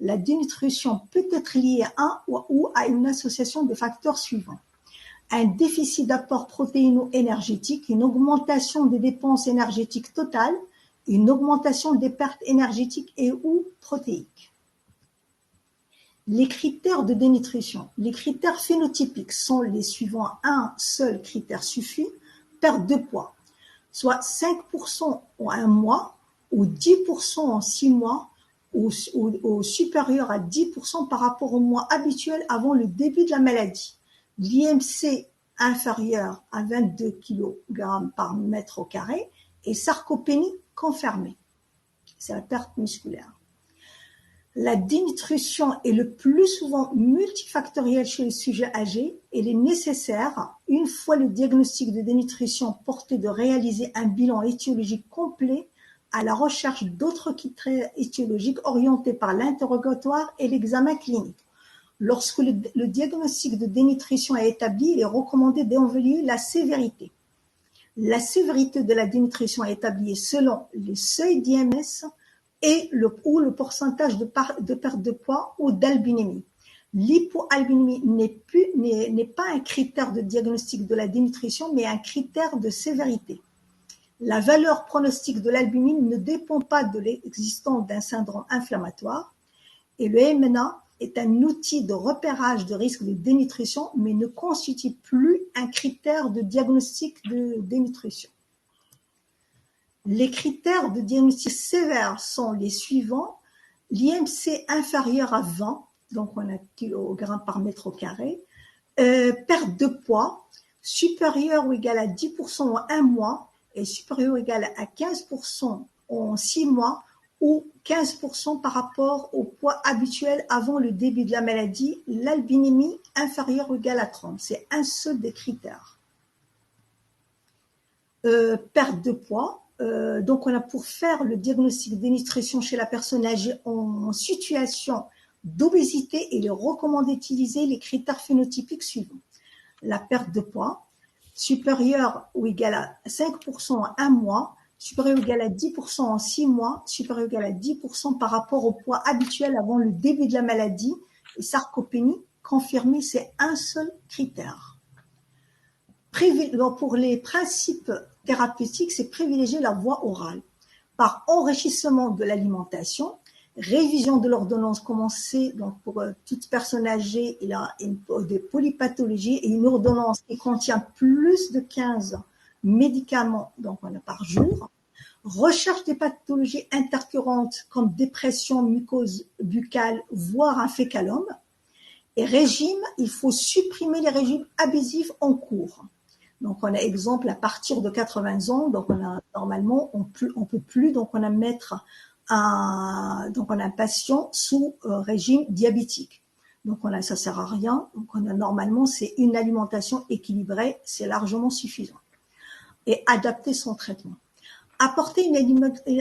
La dénutrition peut être liée à ou à une association de facteurs suivants. Un déficit d'apport protéino-énergétique, une augmentation des dépenses énergétiques totales, une augmentation des pertes énergétiques et ou protéiques. Les critères de dénutrition. Les critères phénotypiques sont les suivants. Un seul critère suffit. Perte de poids, soit 5% en 1 mois ou 10% en 6 mois ou supérieur à 10% par rapport au mois habituel avant le début de la maladie. L'IMC inférieur à 22 kg par mètre carré et sarcopénie confirmée. C'est la perte musculaire. La dénutrition est le plus souvent multifactorielle chez les sujets âgés. Elle est nécessaire, une fois le diagnostic de dénutrition porté, de réaliser un bilan étiologique complet à la recherche d'autres critères étiologiques orientés par l'interrogatoire et l'examen clinique. Lorsque le diagnostic de dénutrition est établi, il est recommandé d'évaluer la sévérité. La sévérité de la dénutrition est établie selon les seuils d'IMS et le pourcentage de perte de poids ou d'albuminémie. L'hypoalbuminémie n'est pas un critère de diagnostic de la dénutrition, mais un critère de sévérité. La valeur pronostique de l'albumine ne dépend pas de l'existence d'un syndrome inflammatoire et le MNA est un outil de repérage de risque de dénutrition, mais ne constitue plus un critère de diagnostic de dénutrition. Les critères de diagnostic sévère sont les suivants. L'IMC inférieur à 20, donc on a kg par mètre carré. Perte de poids supérieure ou égale à 10% en 1 mois et supérieure ou égale à 15% en 6 mois ou 15% par rapport au poids habituel avant le début de la maladie. L'albinémie inférieure ou égale à 30. C'est un seul des critères. Perte de poids. Donc, on a pour faire le diagnostic de dénutrition chez la personne âgée en situation d'obésité, il est recommandé d'utiliser les critères phénotypiques suivants. La perte de poids, supérieure ou égale à 5% en 1 mois, supérieure ou égale à 10% en 6 mois, supérieure ou égale à 10% par rapport au poids habituel avant le début de la maladie, et sarcopénie confirmée, c'est un seul critère. Pour les principes thérapeutiques, c'est privilégier la voie orale par enrichissement de l'alimentation, révision de l'ordonnance commencée. Donc pour toute personne âgée, il a des polypathologies et une ordonnance qui contient plus de 15 médicaments donc on a par jour. Recherche des pathologies intercurrentes comme dépression, mucose buccale, voire un fécalome. Et régime, il faut supprimer les régimes abusifs en cours. Donc, on a exemple à partir de 80 ans. Donc, on a normalement, on peut plus. Donc, on a mettre donc on a un patient sous régime diabétique. Donc, ça sert à rien. Donc, on a normalement, c'est une alimentation équilibrée, c'est largement suffisant. Et adapter son traitement. Apporter une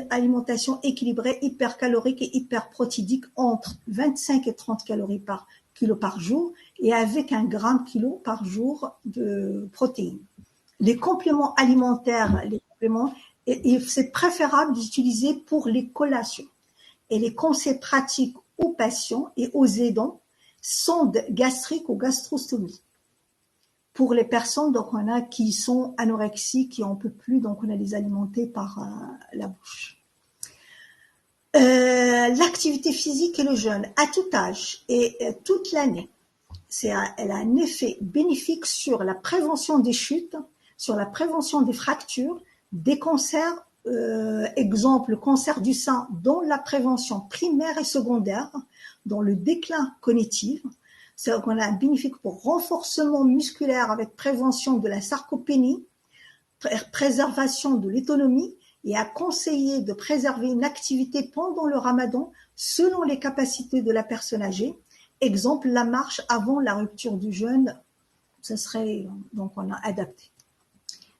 alimentation équilibrée, hypercalorique et hyperprotidique entre 25 et 30 calories par kilo par jour et avec 1 gramme kilo par jour de protéines. Les compléments alimentaires, c'est préférable d'utiliser pour les collations. Et les conseils pratiques aux patients et aux aidants, sonde gastrique ou gastrostomie. Pour les personnes donc on a qui sont anorexiques, qui en peut plus, donc on a les alimenter par la bouche. L'activité physique et le jeûne à tout âge et toute l'année, elle a un effet bénéfique sur la prévention des chutes, sur la prévention des fractures, des cancers, exemple le cancer du sein, dans la prévention primaire et secondaire, dans le déclin cognitif. C'est-à-dire qu'on a un bénéfice pour renforcement musculaire avec prévention de la sarcopénie, préservation de l'autonomie et à conseiller de préserver une activité pendant le ramadan selon les capacités de la personne âgée. Exemple, la marche avant la rupture du jeûne, ce serait, donc on a adapté.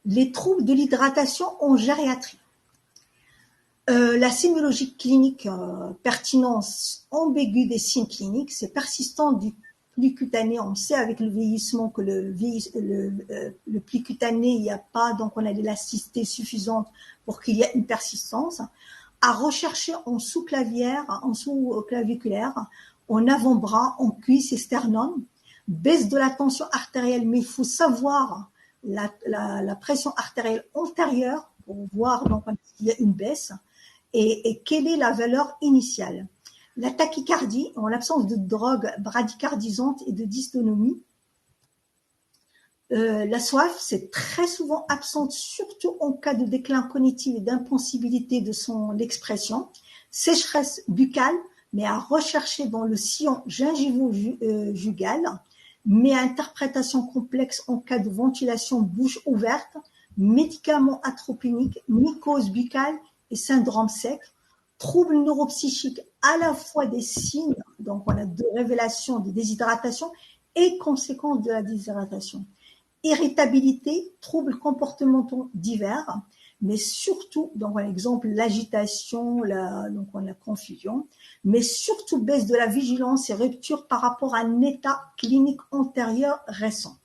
Les troubles de l'hydratation en gériatrie. La sémiologie clinique, pertinence ambiguë des signes cliniques, c'est persistant du pli cutané. On sait avec le vieillissement que le pli cutané, il n'y a pas, donc on a l'élasticité suffisante pour qu'il y ait une persistance. À rechercher en sous-claviculaire, en avant-bras, en cuisse et sternum, baisse de la tension artérielle, mais il faut savoir la pression artérielle antérieure pour voir donc s'il y a une baisse et quelle est la valeur initiale. La tachycardie, en l'absence de drogue bradycardisante et de dystonomie. La soif, c'est très souvent absente, surtout en cas de déclin cognitif et d'impossibilité de son expression. Sécheresse buccale, mais à rechercher dans le sillon gingivo-jugal, mais à interprétation complexe en cas de ventilation bouche ouverte, médicaments atropiniques, mycose buccale et syndrome sec, troubles neuropsychiques à la fois des signes, donc on a de révélation de déshydratation et conséquences de la déshydratation. Irritabilité, troubles comportementaux divers, mais surtout, donc par exemple l'agitation, donc on a la confusion, mais surtout baisse de la vigilance et rupture par rapport à un état clinique antérieur récent.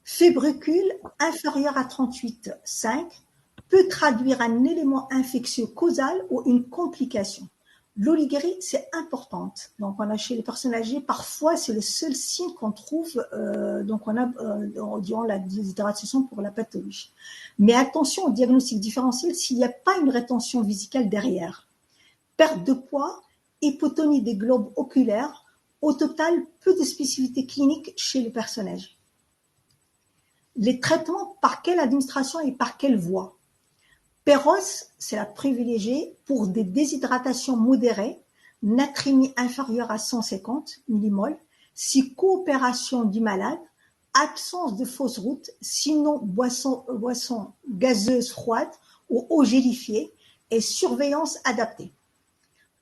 Fébrucule inférieur à 38,5 peut traduire un élément infectieux causal ou une complication. L'oliguerie, c'est importante. Donc, on a chez les personnes âgées, parfois, c'est le seul signe qu'on trouve, donc on a durant la déshydratation pour la pathologie. Mais attention au diagnostic différentiel s'il n'y a pas une rétention vésicale derrière. Perte de poids hypotonie des globes oculaires. Au total, peu de spécificités cliniques chez les personnes âgées. Les traitements, par quelle administration et par quelle voie? Péros, c'est la privilégiée pour des déshydratations modérées, natrémie inférieure à 150 millimoles, si coopération du malade, absence de fausse route, sinon boisson gazeuse froide ou eau gélifiée et surveillance adaptée.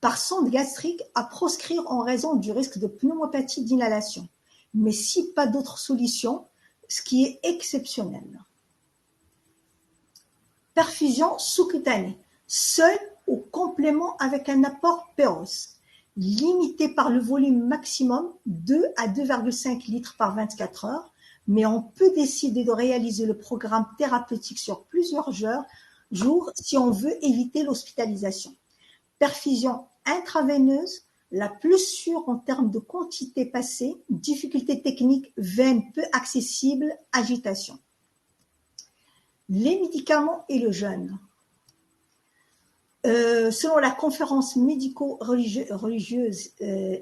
Par sonde gastrique à proscrire en raison du risque de pneumopathie d'inhalation, mais si pas d'autre solution, ce qui est exceptionnel. Perfusion sous-cutanée, seule ou complément avec un apport Péros, limité par le volume maximum 2 à 2,5 litres par 24 heures, mais on peut décider de réaliser le programme thérapeutique sur plusieurs jours si on veut éviter l'hospitalisation. Perfusion intraveineuse, la plus sûre en termes de quantité passée, difficulté technique, veine peu accessible, agitation. Les médicaments et le jeûne. Selon la conférence médico-religieuse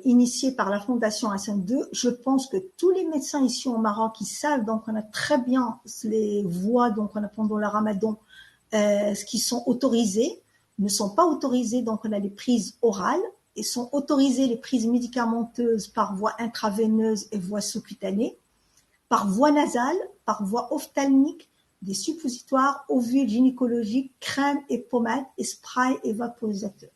initiée par la Fondation Hassan II, je pense que tous les médecins ici au Maroc, ils savent, donc on a très bien les voies, donc on a pendant le Ramadan, ce qui sont autorisés, ne sont pas autorisés, donc on a les prises orales, et sont autorisées les prises médicamenteuses par voie intraveineuse et voie sous-cutanée, par voie nasale, par voie ophtalmique, des suppositoires, ovules gynécologiques, crème et pommade et spray et vaporisateur.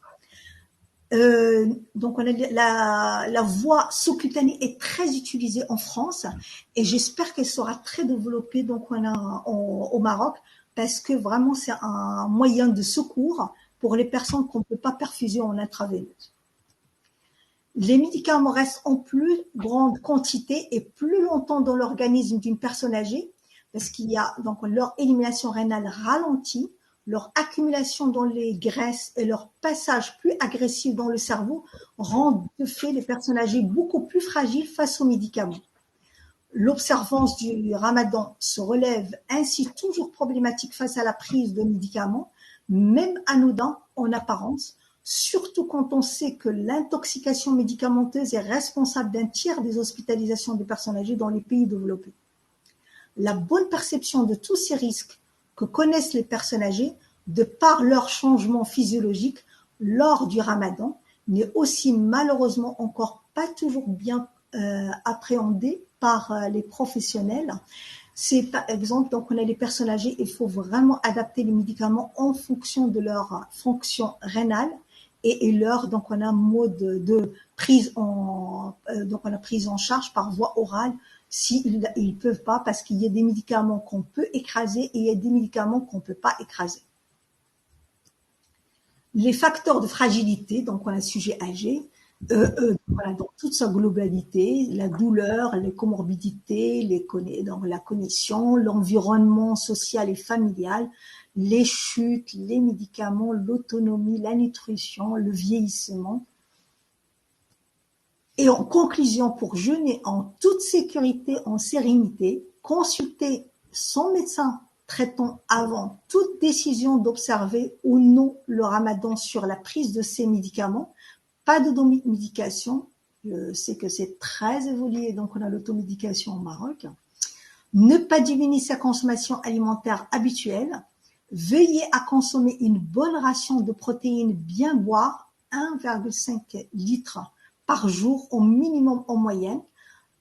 Donc on a la voie sous-cutanée est très utilisée en France et j'espère qu'elle sera très développée donc au Maroc parce que vraiment c'est un moyen de secours pour les personnes qu'on ne peut pas perfuser en intraveineuse. Les médicaments restent en plus grande quantité et plus longtemps dans l'organisme d'une personne âgée parce qu'il y a donc leur élimination rénale ralentie, leur accumulation dans les graisses et leur passage plus agressif dans le cerveau rendent de fait les personnes âgées beaucoup plus fragiles face aux médicaments. L'observance du Ramadan se relève ainsi toujours problématique face à la prise de médicaments, même anodins en apparence, surtout quand on sait que l'intoxication médicamenteuse est responsable d'un tiers des hospitalisations des personnes âgées dans les pays développés. La bonne perception de tous ces risques que connaissent les personnes âgées de par leur changement physiologique lors du Ramadan n'est aussi malheureusement encore pas toujours bien appréhendée par les professionnels. C'est par exemple, donc on a les personnes âgées, il faut vraiment adapter les médicaments en fonction de leur fonction rénale et leur, donc on a un mode de prise donc on a prise en charge par voie orale s'ils ne peuvent pas, parce qu'il y a des médicaments qu'on peut écraser et il y a des médicaments qu'on ne peut pas écraser. Les facteurs de fragilité, donc on a le sujet âgé, voilà, dans toute sa globalité, la douleur, les comorbidités, la cognition, l'environnement social et familial, les chutes, les médicaments, l'autonomie, la nutrition, le vieillissement. Et en conclusion, pour jeûner en toute sécurité, en sérénité, consulter son médecin traitant avant toute décision d'observer ou non le Ramadan sur la prise de ces médicaments. Pas d'automédication, je sais que c'est très évolué, donc on a l'automédication au Maroc. Ne pas diminuer sa consommation alimentaire habituelle. Veiller à consommer une bonne ration de protéines, bien boire 1,5 litres par jour au minimum en moyenne,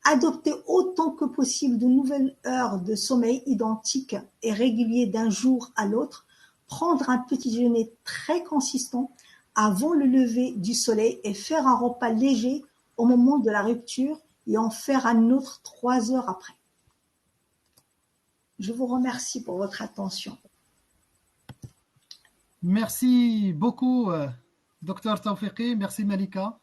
adopter autant que possible de nouvelles heures de sommeil identiques et réguliers d'un jour à l'autre, prendre un petit déjeuner très consistant avant le lever du soleil et faire un repas léger au moment de la rupture et en faire un autre 3 heures après. Je vous remercie pour votre attention. Merci beaucoup, Dr Tawfiqi. Merci, Malika.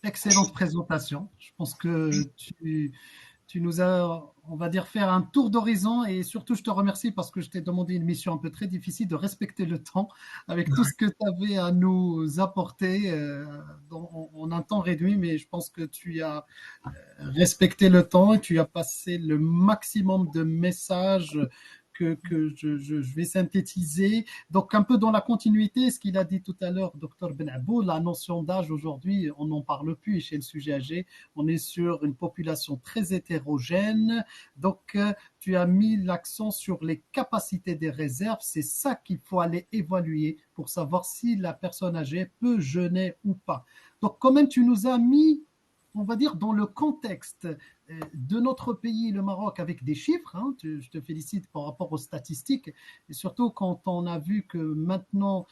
Excellente présentation. Je pense que tu nous as, on va dire, faire un tour d'horizon et surtout, je te remercie parce que je t'ai demandé une mission un peu très difficile de respecter le temps avec tout ce que tu avais à nous apporter en un temps réduit, mais je pense que tu as respecté le temps et tu as passé le maximum de messages je vais synthétiser. Donc, un peu dans la continuité, ce qu'il a dit tout à l'heure, Dr Benabou, la notion d'âge aujourd'hui, on n'en parle plus chez le sujet âgé. On est sur une population très hétérogène. Donc, tu as mis l'accent sur les capacités des réserves. C'est ça qu'il faut aller évaluer pour savoir si la personne âgée peut jeûner ou pas. Donc, quand même, tu nous as mis, on va dire, dans le contexte de notre pays, le Maroc, avec des chiffres. Hein, je te félicite par rapport aux statistiques. Et surtout quand on a vu que maintenant,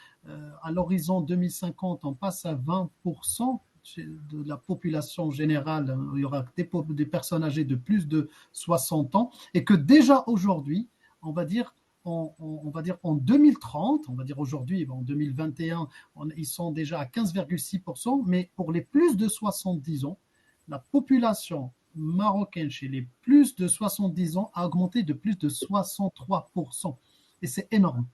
à l'horizon 2050, on passe à 20% de la population générale. Il y aura des personnes âgées de plus de 60 ans. Et que déjà aujourd'hui, on va dire, on va dire en 2030, on va dire aujourd'hui, en 2021, ils sont déjà à 15,6%, mais pour les plus de 70 ans, la population marocaine chez les plus de 70 ans a augmenté de plus de 63%. Et c'est énorme.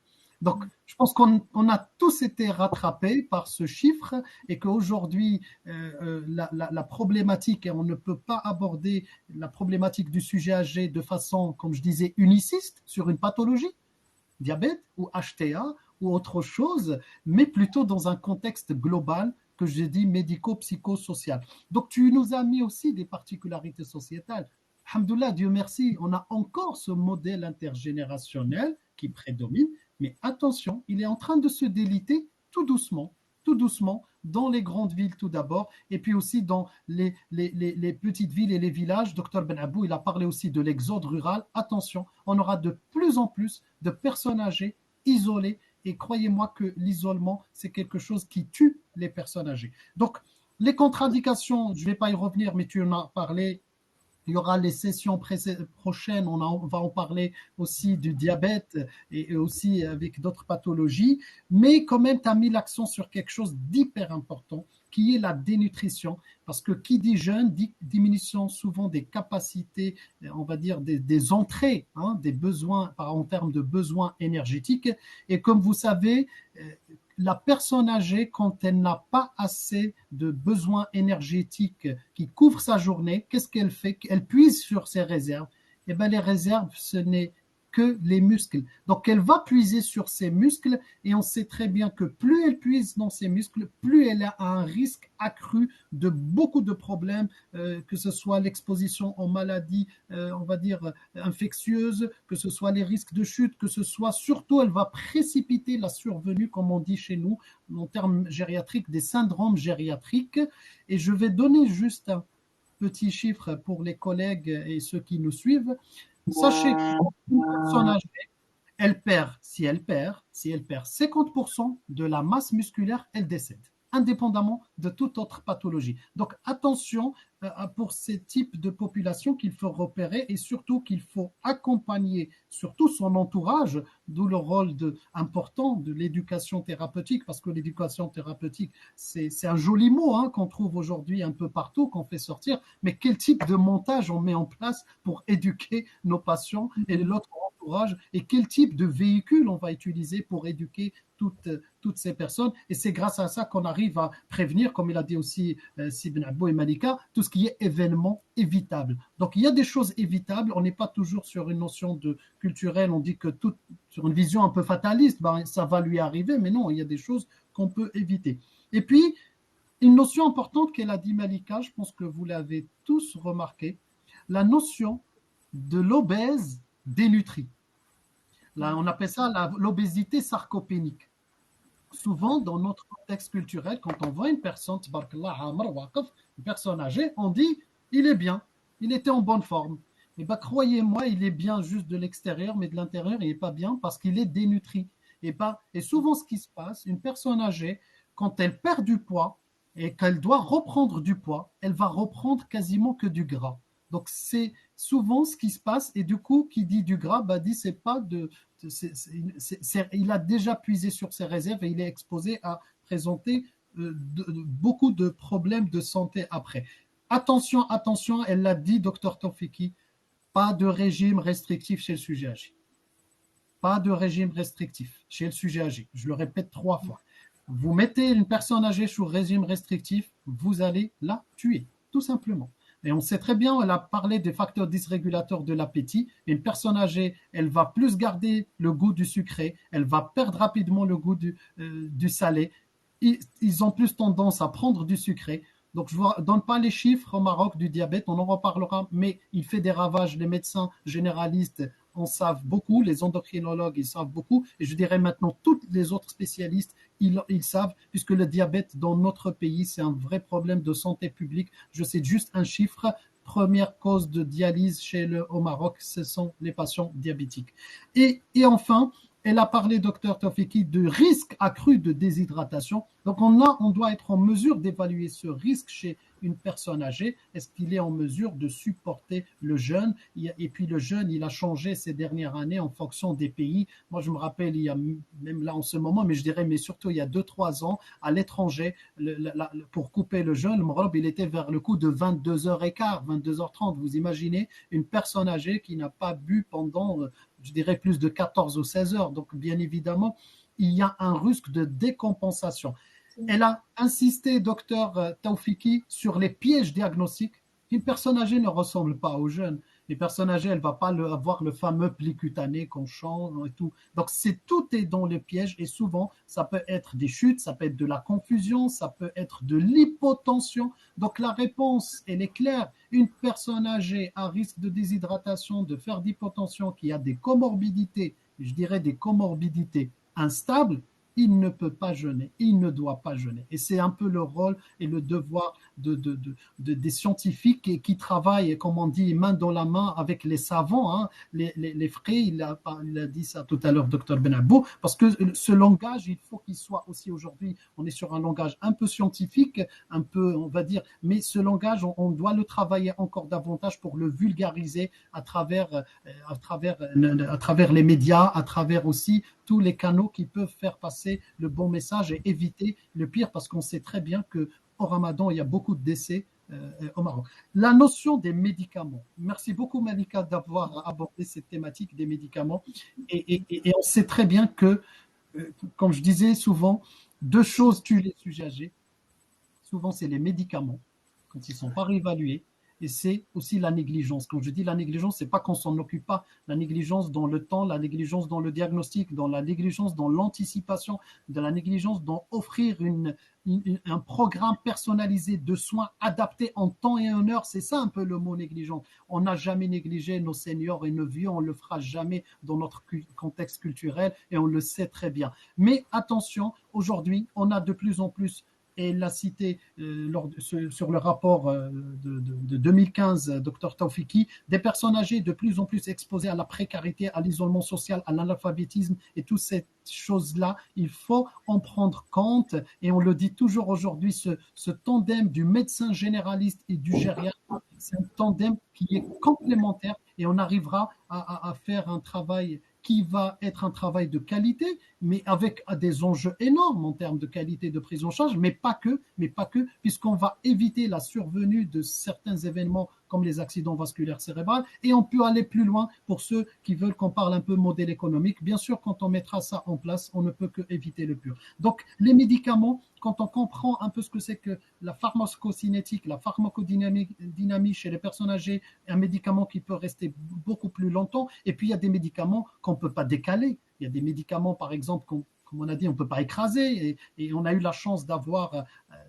Donc, je pense qu'on a tous été rattrapés par ce chiffre et qu'aujourd'hui, la problématique, et on ne peut pas aborder la problématique du sujet âgé de façon, comme je disais, uniciste sur une pathologie, diabète ou HTA ou autre chose, mais plutôt dans un contexte global que j'ai dit médico-psychosocial. Donc tu nous as mis aussi des particularités sociétales. Alhamdoulilah, Dieu merci, on a encore ce modèle intergénérationnel qui prédomine, mais attention, il est en train de se déliter tout doucement, dans les grandes villes tout d'abord, et puis aussi dans les petites villes et les villages. Dr Benabou, il a parlé aussi de l'exode rural. Attention, on aura de plus en plus de personnes âgées isolées, et croyez-moi que l'isolement, c'est quelque chose qui tue les personnes âgées. Donc, les contre-indications, je ne vais pas y revenir, mais tu en as parlé. Il y aura les sessions prochaines, on va en parler aussi du diabète et aussi avec d'autres pathologies. Mais quand même, tu as mis l'accent sur quelque chose d'hyper important, qui est la dénutrition. Parce que qui dit jeûne dit diminution souvent des capacités, on va dire des entrées, hein, des besoins en termes de besoins énergétiques. Et comme vous savez, la personne âgée, quand elle n'a pas assez de besoins énergétiques qui couvrent sa journée, qu'est-ce qu'elle fait? Elle puise sur ses réserves. Eh bien, les réserves, ce n'est que les muscles. Donc, elle va puiser sur ses muscles et on sait très bien que plus elle puise dans ses muscles, plus elle a un risque accru de beaucoup de problèmes, que ce soit l'exposition aux maladies, on va dire, infectieuses, que ce soit les risques de chute, que ce soit surtout, elle va précipiter la survenue, comme on dit chez nous, en termes gériatriques, des syndromes gériatriques. Et je vais donner juste un petit chiffre pour les collègues et ceux qui nous suivent. Sachez qu'une personne âgée, si elle perd 50% de la masse musculaire, elle décède, indépendamment de toute autre pathologie. Donc attention pour ces types de populations qu'il faut repérer et surtout qu'il faut accompagner surtout son entourage, d'où le rôle important de l'éducation thérapeutique, parce que l'éducation thérapeutique, c'est un joli mot, hein, qu'on trouve aujourd'hui un peu partout, qu'on fait sortir, mais quel type de montage on met en place pour éduquer nos patients et l'autre entourage, et quel type de véhicule on va utiliser pour éduquer toutes ces personnes. Et c'est grâce à ça qu'on arrive à prévenir, comme il a dit aussi Sibn Abou et Malika, tout ce qui est événement évitable. Donc il y a des choses évitables, on n'est pas toujours sur une notion culturelle, on dit que sur une vision un peu fataliste, ça va lui arriver, mais non, il y a des choses qu'on peut éviter. Et puis, une notion importante qu'elle a dit Malika, je pense que vous l'avez tous remarqué, la notion de l'obèse dénutrie. Là, on appelle ça l'obésité sarcopénique. Souvent, dans notre contexte culturel, quand on voit une personne, une personne âgée, on dit « il est bien, il était en bonne forme ». Et bien, croyez-moi, il est bien juste de l'extérieur, mais de l'intérieur, il n'est pas bien parce qu'il est dénutri. Et souvent, ce qui se passe, une personne âgée, quand elle perd du poids et qu'elle doit reprendre du poids, elle va reprendre quasiment que du gras. Donc, c'est souvent ce qui se passe. Et du coup, qui dit du gras, dit c'est pas il a déjà puisé sur ses réserves et il est exposé à présenter beaucoup de problèmes de santé après. Attention, elle l'a dit, Dr Tofiki, pas de régime restrictif chez le sujet âgé. Pas de régime restrictif chez le sujet âgé. Je le répète 3 fois. Vous mettez une personne âgée sous régime restrictif, vous allez la tuer, tout simplement. Et on sait très bien, elle a parlé des facteurs dysrégulateurs de l'appétit. Une personne âgée, elle va plus garder le goût du sucré, elle va perdre rapidement le goût du salé. Ils ont plus tendance à prendre du sucré. Donc, je ne donne pas les chiffres au Maroc du diabète, on en reparlera, mais il fait des ravages. Les médecins généralistes en savent beaucoup, les endocrinologues, ils savent beaucoup, et je dirais maintenant tous les autres spécialistes, ils savent, puisque le diabète dans notre pays, c'est un vrai problème de santé publique. Je sais juste un chiffre. Première cause de dialyse au Maroc, ce sont les patients diabétiques. Et enfin, elle a parlé, docteur Tofiki, de risque accru de déshydratation. Donc, on doit être en mesure d'évaluer ce risque chez une personne âgée. Est-ce qu'il est en mesure de supporter le jeûne? Et puis, le jeûne, il a changé ces dernières années en fonction des pays. Moi, je me rappelle, il y a même là en ce moment, mais je dirais, mais surtout il y a 2-3 ans, à l'étranger, pour couper le jeûne, le Maghreb, il était vers le coup de 22h15, 22h30. Vous imaginez une personne âgée qui n'a pas bu pendant je dirais plus de 14 ou 16 heures. Donc, bien évidemment, il y a un risque de décompensation. Elle a insisté, docteur Taoufiki, sur les pièges diagnostiques. Une personne âgée ne ressemble pas aux jeunes. Les personnes âgées, elle ne va pas avoir le fameux pli cutané qu'on chante et tout. Donc, tout est dans le piège et souvent, ça peut être des chutes, ça peut être de la confusion, ça peut être de l'hypotension. Donc, la réponse, elle est claire. Une personne âgée à risque de déshydratation, de faire d'hypotension, qui a des comorbidités, je dirais des comorbidités instables, il ne peut pas jeûner, il ne doit pas jeûner. Et c'est un peu le rôle et le devoir des scientifiques qui travaillent, comme on dit, main dans la main avec les savants, hein, les frais. Il a dit ça tout à l'heure, docteur Benabou, parce que ce langage, il faut qu'il soit aussi aujourd'hui, on est sur un langage un peu scientifique, un peu, on va dire, mais ce langage, on doit le travailler encore davantage pour le vulgariser à travers les médias, à travers aussi tous les canaux qui peuvent faire passer le bon message et éviter le pire, parce qu'on sait très bien qu'au Ramadan, il y a beaucoup de décès au Maroc. La notion des médicaments. Merci beaucoup, Malika, d'avoir abordé cette thématique des médicaments. Et on sait très bien que, comme je disais souvent, deux choses tuent les sujets âgés. Souvent, c'est les médicaments, quand ils ne sont pas réévalués. Et c'est aussi la négligence. Quand je dis la négligence, ce n'est pas qu'on ne s'en occupe pas. La négligence dans le temps, la négligence dans le diagnostic, dans la négligence dans l'anticipation, de la négligence dans offrir un programme personnalisé de soins adapté en temps et en heure. C'est ça un peu le mot négligence. On n'a jamais négligé nos seniors et nos vieux. On ne le fera jamais dans notre contexte culturel et on le sait très bien. Mais attention, aujourd'hui, on a de plus en plus, et l'a cité sur le rapport de 2015, Dr Taoufiki, des personnes âgées de plus en plus exposées à la précarité, à l'isolement social, à l'analphabétisme et toutes ces choses-là, il faut en prendre compte. Et on le dit toujours aujourd'hui, ce tandem du médecin généraliste et du gériatre, c'est un tandem qui est complémentaire et on arrivera à faire un travail qui va être un travail de qualité, mais avec des enjeux énormes en termes de qualité de prise en charge, mais pas que, puisqu'on va éviter la survenue de certains événements comme les accidents vasculaires cérébraux, et on peut aller plus loin pour ceux qui veulent qu'on parle un peu modèle économique. Bien sûr, quand on mettra ça en place, on ne peut que éviter le pur. Donc, les médicaments, quand on comprend un peu ce que c'est que la pharmacocinétique, la pharmacodynamie chez les personnes âgées, un médicament qui peut rester beaucoup plus longtemps, et puis il y a des médicaments qu'on ne peut pas décaler. Il y a des médicaments, par exemple, comme on a dit, on ne peut pas écraser. Et on a eu la chance d'avoir,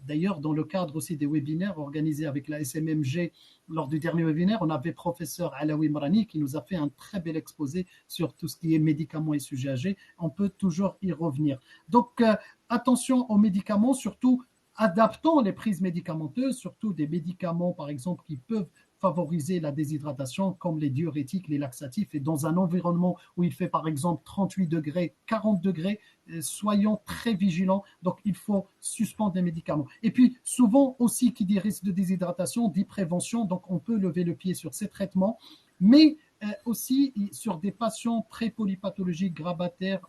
d'ailleurs, dans le cadre aussi des webinaires organisés avec la SMMG, lors du dernier webinaire, on avait professeur Alaoui Marani qui nous a fait un très bel exposé sur tout ce qui est médicaments et sujets âgés. On peut toujours y revenir. Donc, attention aux médicaments, surtout adaptons les prises médicamenteuses, surtout des médicaments, par exemple, qui peuvent favoriser la déshydratation, comme les diurétiques, les laxatifs, et dans un environnement où il fait par exemple 38 degrés, 40 degrés, soyons très vigilants. Donc, il faut suspendre les médicaments. Et puis, souvent aussi, qui dit risque de déshydratation, dit prévention. Donc, on peut lever le pied sur ces traitements, mais aussi sur des patients très polypathologiques, grabataires,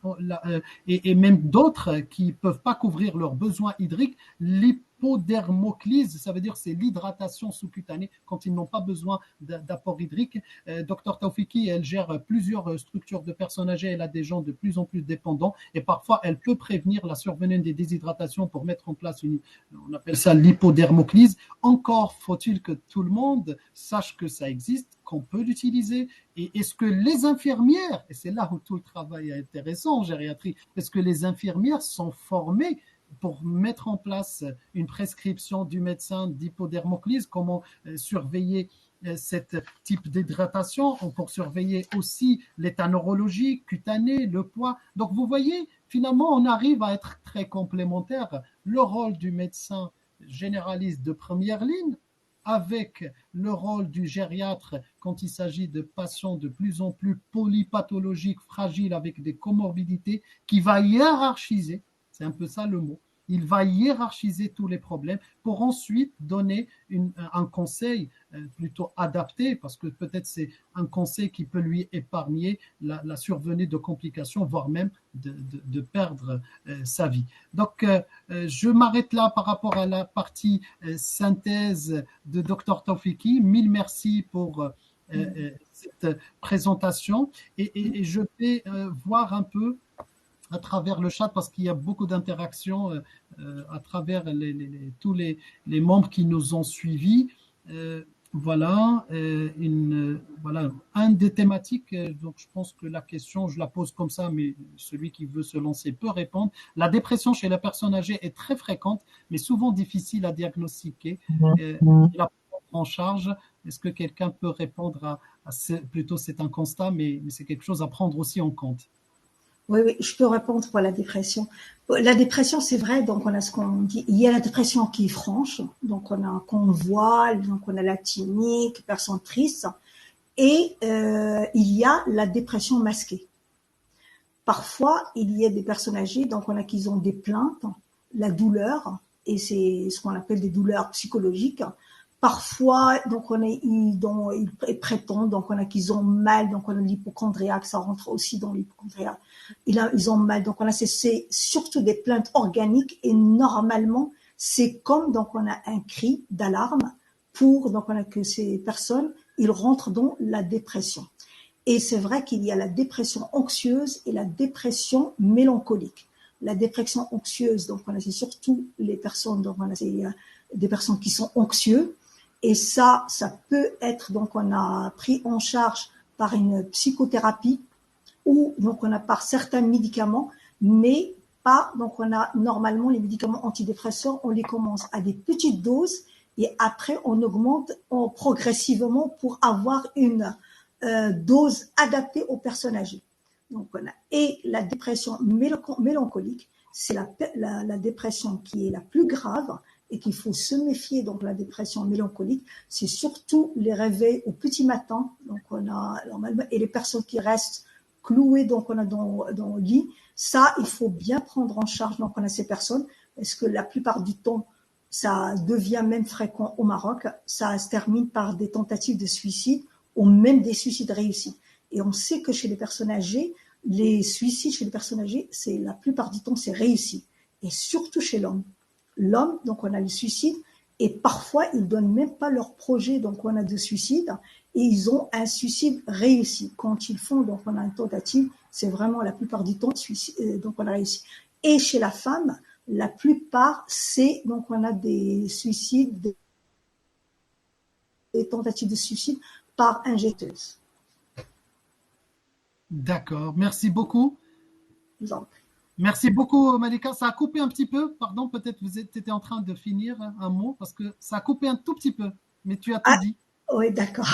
et même d'autres qui ne peuvent pas couvrir leurs besoins hydriques, l'hypodermoclyse, ça veut dire c'est l'hydratation sous-cutanée quand ils n'ont pas besoin d'apport hydrique. Dr Taufiki, elle gère plusieurs structures de personnes âgées, elle a des gens de plus en plus dépendants et parfois elle peut prévenir la survenue des déshydratations pour mettre en place on appelle ça l'hypodermoclyse. Encore faut-il que tout le monde sache que ça existe, qu'on peut l'utiliser. Et est-ce que les infirmières, et c'est là où tout le travail est intéressant en gériatrie, est-ce que les infirmières sont formées pour mettre en place une prescription du médecin d'hypodermoclyse, comment surveiller ce type d'hydratation, pour surveiller aussi l'état neurologique, cutané, le poids. Donc vous voyez, finalement, on arrive à être très complémentaires. Le rôle du médecin généraliste de première ligne avec le rôle du gériatre quand il s'agit de patients de plus en plus polypathologiques, fragiles, avec des comorbidités, qui va hiérarchiser, c'est un peu ça le mot, il va hiérarchiser tous les problèmes pour ensuite donner un conseil plutôt adapté, parce que peut-être c'est un conseil qui peut lui épargner la survenue de complications, voire même de perdre sa vie. Donc, je m'arrête là par rapport à la partie synthèse de Dr Taufiki. Mille merci pour cette présentation et je vais voir un peu à travers le chat parce qu'il y a beaucoup d'interactions à travers tous les membres qui nous ont suivis. Voilà, voilà, un des thématiques, donc je pense que la question, je la pose comme ça, mais celui qui veut se lancer peut répondre. La dépression chez la personne âgée est très fréquente, mais souvent difficile à diagnostiquer. Et la prendre en charge, est-ce que quelqu'un peut répondre plutôt c'est un constat, mais c'est quelque chose à prendre aussi en compte? Oui, oui, je peux répondre pour la dépression. La dépression, c'est vrai, donc on a ce qu'on dit. Il y a la dépression qui est franche, donc on a qu'on voit, donc on a la tunique, personne triste, et il y a la dépression masquée. Parfois, il y a des personnes âgées, donc on a qui ont des plaintes, la douleur, et c'est ce qu'on appelle des douleurs psychologiques. Parfois, donc ils prétendent, donc on a qu'ils ont mal, donc on a l'hypochondriaque, ça rentre aussi dans l'hypochondriaque. Ils ont mal, donc on a c'est surtout des plaintes organiques et normalement c'est comme donc on a un cri d'alarme pour donc on a que ces personnes ils rentrent dans la dépression. Et c'est vrai qu'il y a la dépression anxieuse et la dépression mélancolique. La dépression anxieuse, donc on a c'est surtout les personnes, donc on a des personnes qui sont anxieuses. Et ça peut être, donc on a pris en charge par une psychothérapie ou donc on a par certains médicaments, mais pas, donc on a normalement les médicaments antidépresseurs, on les commence à des petites doses et après on augmente progressivement pour avoir une dose adaptée aux personnes âgées. Donc on a, et la dépression mélancolique, c'est la dépression qui est la plus grave et qu'il faut se méfier. Donc la dépression mélancolique, c'est surtout les réveils au petit matin. Donc on a normalement et les personnes qui restent clouées donc on a dans le lit. Ça, il faut bien prendre en charge. Donc on a ces personnes parce que la plupart du temps, ça devient même fréquent au Maroc. Ça se termine par des tentatives de suicide ou même des suicides réussis. Et on sait que chez les personnes âgées, les suicides chez les personnes âgées, c'est la plupart du temps c'est réussi. Et surtout chez l'homme. L'homme, donc on a le suicide, et parfois ils donnent même pas leur projet, donc on a de suicide, et ils ont un suicide réussi. Quand ils font, donc on a une tentative, c'est vraiment la plupart du temps suicide, donc on a réussi. Et chez la femme, la plupart, c'est donc on a des suicides, des tentatives de suicide par injecteuse. D'accord, merci beaucoup. Je vous en prie. Merci beaucoup, Malika. Ça a coupé un petit peu. Pardon, peut-être vous étiez en train de finir un mot parce que ça a coupé un tout petit peu, mais tu as tout dit. Oui, d'accord.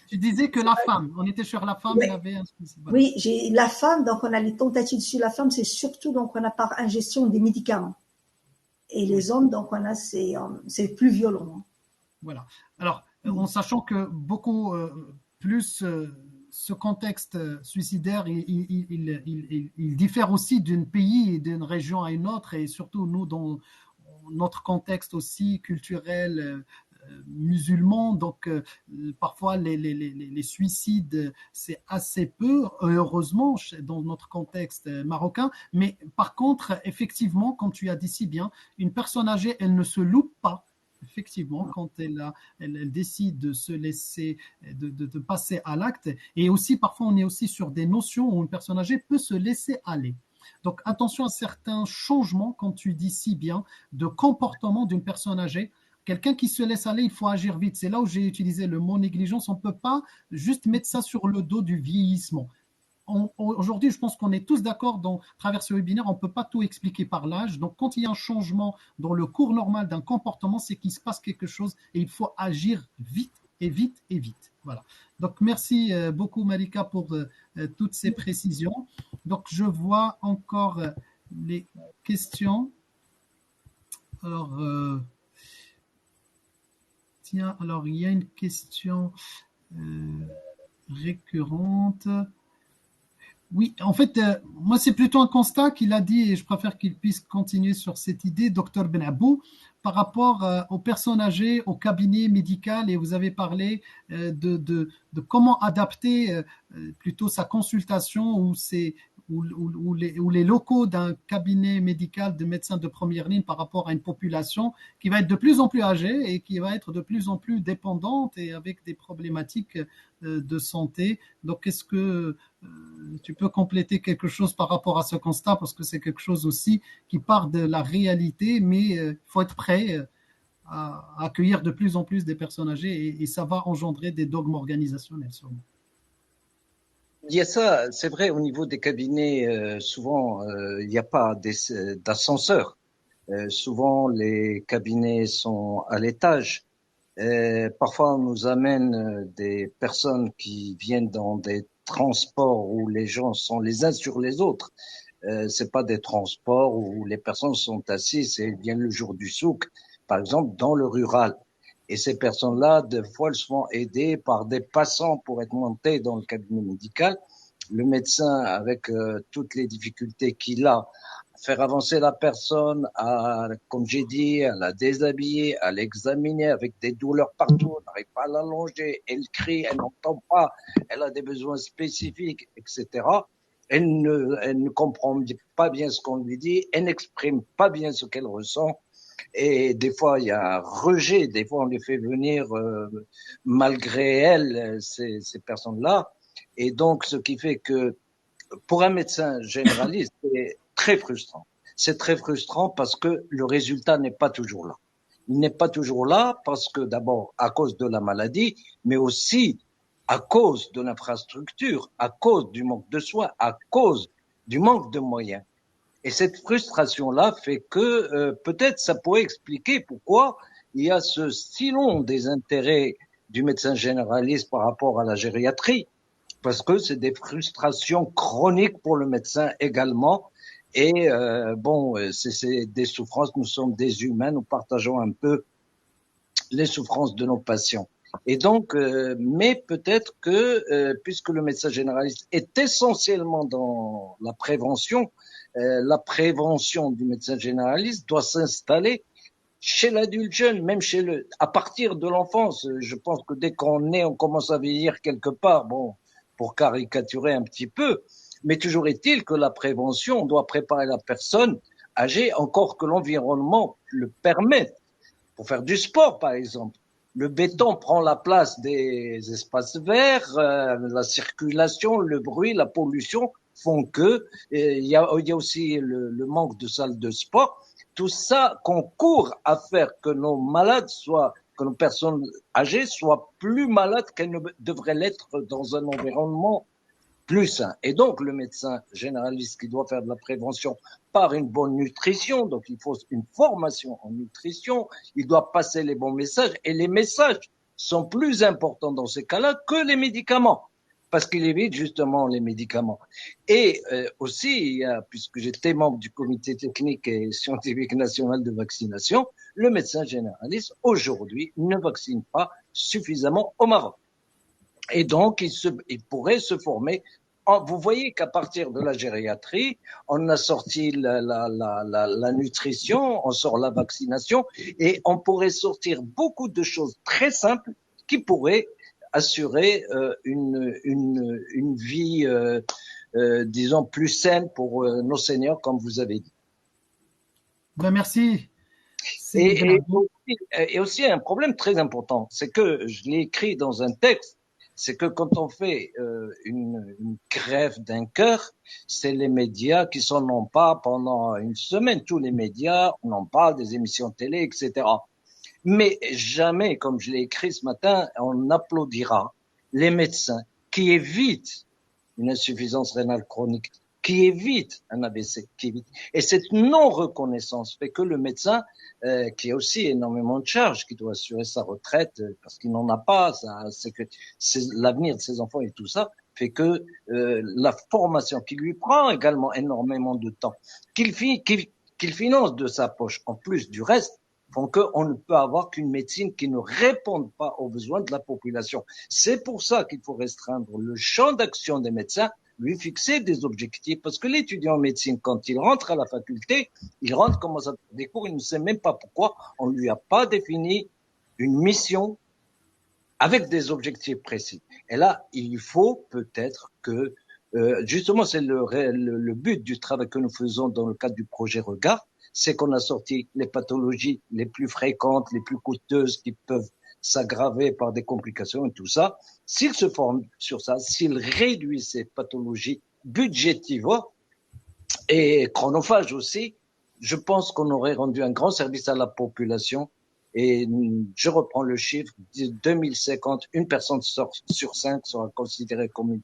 Tu disais que la femme, on était sur la femme, oui. elle avait un souci. Voilà. Oui, j'ai la femme, donc on a les tentatives sur la femme, c'est surtout donc on a par ingestion des médicaments. Et les hommes, donc on a c'est plus violent. Voilà. Alors, en sachant que beaucoup plus ce contexte suicidaire, il diffère aussi d'un pays, d'une région à une autre, et surtout nous dans notre contexte aussi culturel, musulmans, donc parfois les suicides, c'est assez peu, heureusement, dans notre contexte marocain. Mais par contre, effectivement, comme tu as dit si bien, une personne âgée, elle ne se loupe pas. Effectivement, quand elle décide de se laisser, de passer à l'acte. Et aussi, parfois, on est aussi sur des notions où une personne âgée peut se laisser aller. Donc, attention à certains changements, comme tu dis si bien, de comportement d'une personne âgée. Quelqu'un qui se laisse aller, il faut agir vite. C'est là où j'ai utilisé le mot négligence. On ne peut pas juste mettre ça sur le dos du vieillissement. Aujourd'hui, je pense qu'on est tous d'accord dans travers ce webinaire, on ne peut pas tout expliquer par l'âge. Donc, quand il y a un changement dans le cours normal d'un comportement, c'est qu'il se passe quelque chose et il faut agir vite et vite et vite. Voilà. Donc, merci beaucoup, Malika, pour toutes ces précisions. Donc, je vois encore les questions. Alors, tiens, alors il y a une question récurrente. Oui, en fait, moi, c'est plutôt un constat qu'il a dit, et je préfère qu'il puisse continuer sur cette idée, docteur Benabou, par rapport aux personnes âgées, au cabinet médical, et vous avez parlé de comment adapter plutôt sa consultation ou les locaux d'un cabinet médical de médecins de première ligne par rapport à une population qui va être de plus en plus âgée et qui va être de plus en plus dépendante et avec des problématiques de santé. Donc, est-ce que tu peux compléter quelque chose par rapport à ce constat parce que c'est quelque chose aussi qui part de la réalité, mais il faut être prêt à accueillir de plus en plus des personnes âgées et ça va engendrer des dogmes organisationnels sûrement. Il y a ça, c'est vrai, au niveau des cabinets, souvent, il n'y a pas d'ascenseur. Souvent, les cabinets sont à l'étage. Parfois, on nous amène des personnes qui viennent dans des transports où les gens sont les uns sur les autres. C'est pas des transports où les personnes sont assises et viennent le jour du souk, par exemple, dans le rural. Et ces personnes-là, des fois, elles se font aider par des passants pour être montées dans le cabinet médical. Le médecin, avec toutes les difficultés qu'il a, faire avancer la personne, comme j'ai dit, à la déshabiller, à l'examiner avec des douleurs partout, on n'arrive pas à l'allonger, elle crie, elle n'entend pas, elle a des besoins spécifiques, etc. Elle ne comprend pas bien ce qu'on lui dit, elle n'exprime pas bien ce qu'elle ressent. Et des fois, il y a un rejet. Des fois, on les fait venir malgré elles, ces personnes-là. Et donc, ce qui fait que pour un médecin généraliste, c'est très frustrant. C'est très frustrant parce que le résultat n'est pas toujours là. Il n'est pas toujours là parce que d'abord, à cause de la maladie, mais aussi à cause de l'infrastructure, à cause du manque de soins, à cause du manque de moyens. Et cette frustration-là fait que peut-être ça pourrait expliquer pourquoi il y a ce si long désintérêt du médecin généraliste par rapport à la gériatrie, parce que c'est des frustrations chroniques pour le médecin également. Et c'est des souffrances, nous sommes des humains, nous partageons un peu les souffrances de nos patients. Et donc, mais peut-être que, puisque le médecin généraliste est essentiellement dans la prévention du médecin généraliste doit s'installer chez l'adulte jeune, même à partir de l'enfance. Je pense que dès qu'on est, on commence à vieillir quelque part, bon, pour caricaturer un petit peu. Mais toujours est-il que la prévention, on doit préparer la personne âgée, encore que l'environnement le permette, pour faire du sport, par exemple. Le béton prend la place des espaces verts, la circulation, le bruit, la pollution font que il y a aussi le manque de salles de sport. Tout ça concourt à faire que nos malades que nos personnes âgées soient plus malades qu'elles ne devraient l'être dans un environnement plus sain. Et donc, le médecin généraliste qui doit faire de la prévention par une bonne nutrition, donc il faut une formation en nutrition, il doit passer les bons messages, et les messages sont plus importants dans ces cas-là que les médicaments, parce qu'il évite justement les médicaments. Et aussi, puisque j'étais membre du comité technique et scientifique national de vaccination, le médecin généraliste, aujourd'hui, ne vaccine pas suffisamment au Maroc. Et donc, il pourrait se former Vous voyez qu'à partir de la gériatrie, on a sorti la nutrition, on sort la vaccination, et on pourrait sortir beaucoup de choses très simples qui pourraient assurer une vie, disons, plus saine pour nos seniors, comme vous avez dit. Ben merci. Et aussi un problème très important, c'est que je l'ai écrit dans un texte, c'est que quand on fait une greffe d'un cœur, c'est les médias qui s'en ont pas pendant une semaine. Tous les médias, on en parle, des émissions de télé, etc. Mais jamais, comme je l'ai écrit ce matin, on applaudira les médecins qui évitent une insuffisance rénale chronique, qui évite un AVC, qui évite. Et cette non-reconnaissance fait que le médecin, qui a aussi énormément de charges, qui doit assurer sa retraite parce qu'il n'en a pas, l'avenir de ses enfants et tout ça, fait que la formation qui lui prend également énormément de temps, qu'il finance de sa poche, en plus du reste, font qu'on ne peut avoir qu'une médecine qui ne réponde pas aux besoins de la population. C'est pour ça qu'il faut restreindre le champ d'action des médecins, lui fixer des objectifs, parce que l'étudiant en médecine, quand il rentre à la faculté, il rentre, commence à faire des cours, il ne sait même pas pourquoi, on ne lui a pas défini une mission avec des objectifs précis. Et là, il faut peut-être que, justement, c'est le but du travail que nous faisons dans le cadre du projet Regard, c'est qu'on a sorti les pathologies les plus fréquentes, les plus coûteuses qui peuvent s'aggraver par des complications et tout ça. S'il se forme sur ça, s'il réduit ces pathologies budgétivores et chronophages aussi, je pense qu'on aurait rendu un grand service à la population. Et je reprends le chiffre, 2050, une personne sur 5 sera considérée comme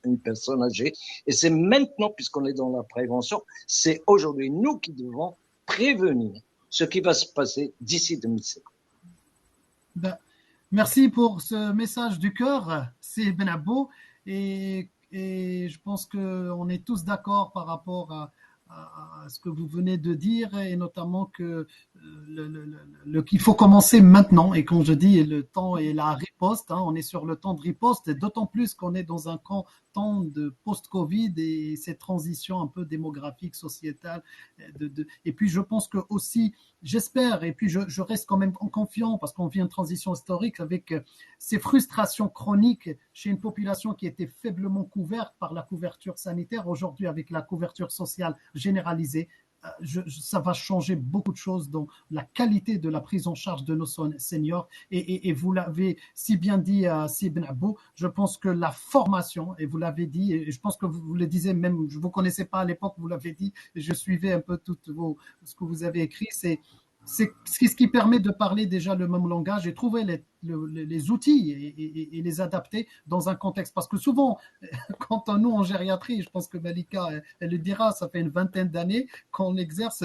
une personne âgée. Et c'est maintenant, puisqu'on est dans la prévention, c'est aujourd'hui nous qui devons prévenir ce qui va se passer d'ici 2050. Ben, merci pour ce message du cœur, c'est Ben Abou. Et je pense qu'on est tous d'accord par rapport à ce que vous venez de dire, et notamment que qu'il faut commencer maintenant. Et quand je dis le temps et la riposte, on est sur le temps de riposte, d'autant plus qu'on est dans un temps de post-Covid et cette transition un peu démographique, sociétale. Et puis je pense que aussi, j'espère, et puis je reste quand même confiant parce qu'on vit une transition historique avec ces frustrations chroniques chez une population qui était faiblement couverte par la couverture sanitaire. Aujourd'hui, avec la couverture sociale généralisée, ça va changer beaucoup de choses dans la qualité de la prise en charge de nos seniors. Et vous l'avez si bien dit à Sibn Abou, je pense que la formation, et vous l'avez dit, et je pense que vous le disiez même, je ne vous connaissais pas à l'époque, vous l'avez dit, et je suivais un peu tout ce que vous avez écrit, c'est ce qui permet de parler déjà le même langage et trouver les outils et les adapter dans un contexte. Parce que souvent, quand nous en gériatrie, je pense que Malika, elle le dira, ça fait une vingtaine d'années qu'on exerce,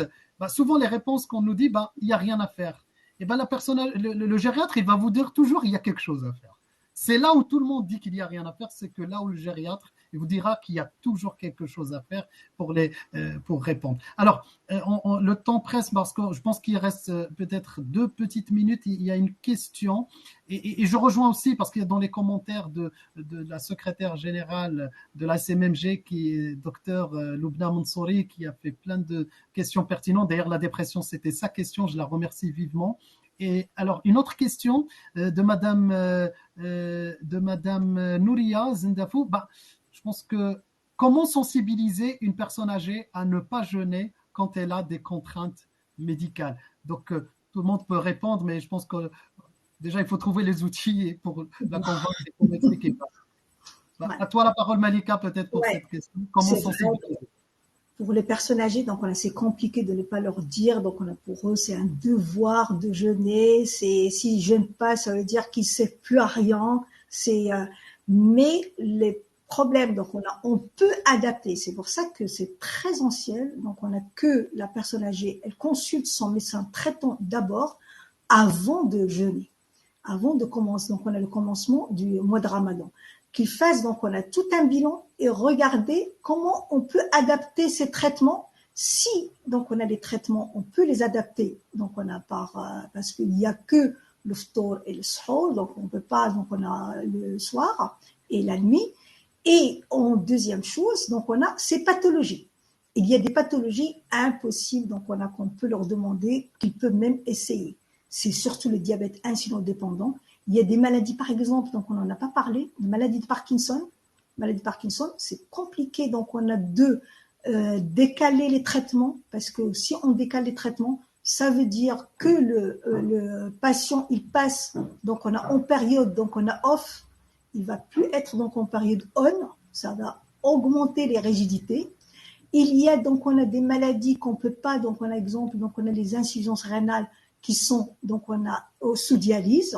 souvent les réponses qu'on nous dit, il n'y a rien à faire. Et la personne, le gériatre, il va vous dire toujours, il y a quelque chose à faire. C'est là où tout le monde dit qu'il n'y a rien à faire, c'est que là où le gériatre, il vous dira qu'il y a toujours quelque chose à faire pour répondre. Alors, le temps presse parce que je pense qu'il reste peut-être 2 petites minutes. Il y a une question et je rejoins aussi parce qu'il y a dans les commentaires de la secrétaire générale de la CMMG qui est docteur Loubna Mansouri qui a fait plein de questions pertinentes. D'ailleurs, la dépression, c'était sa question. Je la remercie vivement. Et alors, une autre question de Madame Nouria Zindafou. Je pense que comment sensibiliser une personne âgée à ne pas jeûner quand elle a des contraintes médicales? Donc, tout le monde peut répondre, mais je pense que déjà, il faut trouver les outils pour la convaincre et pour m'expliquer. À toi la parole, Malika, peut-être pour cette question. Comment sensibiliser? Pour les personnes âgées, donc c'est compliqué de ne pas leur dire. Donc pour eux, c'est un devoir de jeûner. S'ils ne jeûnent pas, ça veut dire qu'ils ne servent plus à rien. Mais les problèmes, donc on peut adapter. C'est pour ça que c'est très essentiel. Donc on a que la personne âgée, elle consulte son médecin traitant d'abord avant de jeûner, avant de commencer. Donc on a le commencement du mois de Ramadan. Qu'ils fassent, donc on a tout un bilan et regarder comment on peut adapter ces traitements. Si donc on a des traitements, on peut les adapter. Donc on a parce qu'il y a que le ftour et le suhour, donc on peut pas, donc on a le soir et la nuit. Et en deuxième chose, donc on a ces pathologies. Il y a des pathologies impossibles, donc qu'on peut leur demander, qu'ils peuvent même essayer. C'est surtout le diabète insulino-dépendant. Il y a des maladies, par exemple, donc on n'en a pas parlé, la maladie de Parkinson. Maladie de Parkinson, c'est compliqué, donc on a décaler les traitements, parce que si on décale les traitements, ça veut dire que le patient, il passe, donc on a en période, donc on a off, il va plus être donc en période on, ça va augmenter les rigidités. Il y a donc, on a des maladies qu'on peut pas, donc on a exemple, donc on a les insuffisances rénales qui sont, donc on a sous dialyse,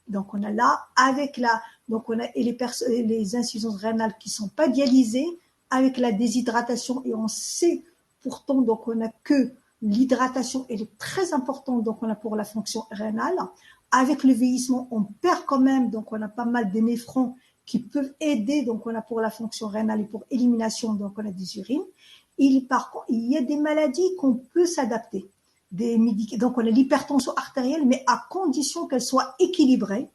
donc on a là, avec la, donc on a et les insuffisances rénales qui sont pas dialysées, avec la déshydratation, et on sait pourtant, donc on a que l'hydratation, elle est très importante, donc on a pour la fonction rénale. Avec le vieillissement, on perd quand même, donc on a pas mal de néphrons qui peuvent aider, donc on a pour la fonction rénale et pour élimination, donc on a des urines. Par contre, il y a des maladies qu'on peut s'adapter. Donc on a l'hypertension artérielle, mais à condition qu'elle soit équilibrée.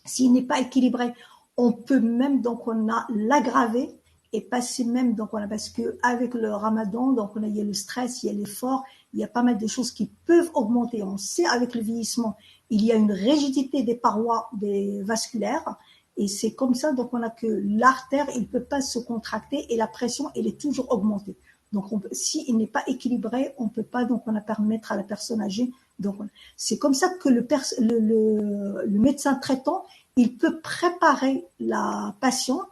S'il n'est pas équilibré, on peut même, donc on a l'aggraver et passer même, donc on a, parce que avec le ramadan, donc il y a le stress, il y a l'effort, il y a pas mal de choses qui peuvent augmenter. On sait avec le vieillissement, il y a une rigidité des parois vasculaires, et c'est comme ça, donc on a que l'artère, il peut pas se contracter et la pression, elle est toujours augmentée. Donc s'il n'est pas équilibré, on peut pas, donc on a permettre à la personne âgée. Donc c'est comme ça que le médecin traitant, il peut préparer la patiente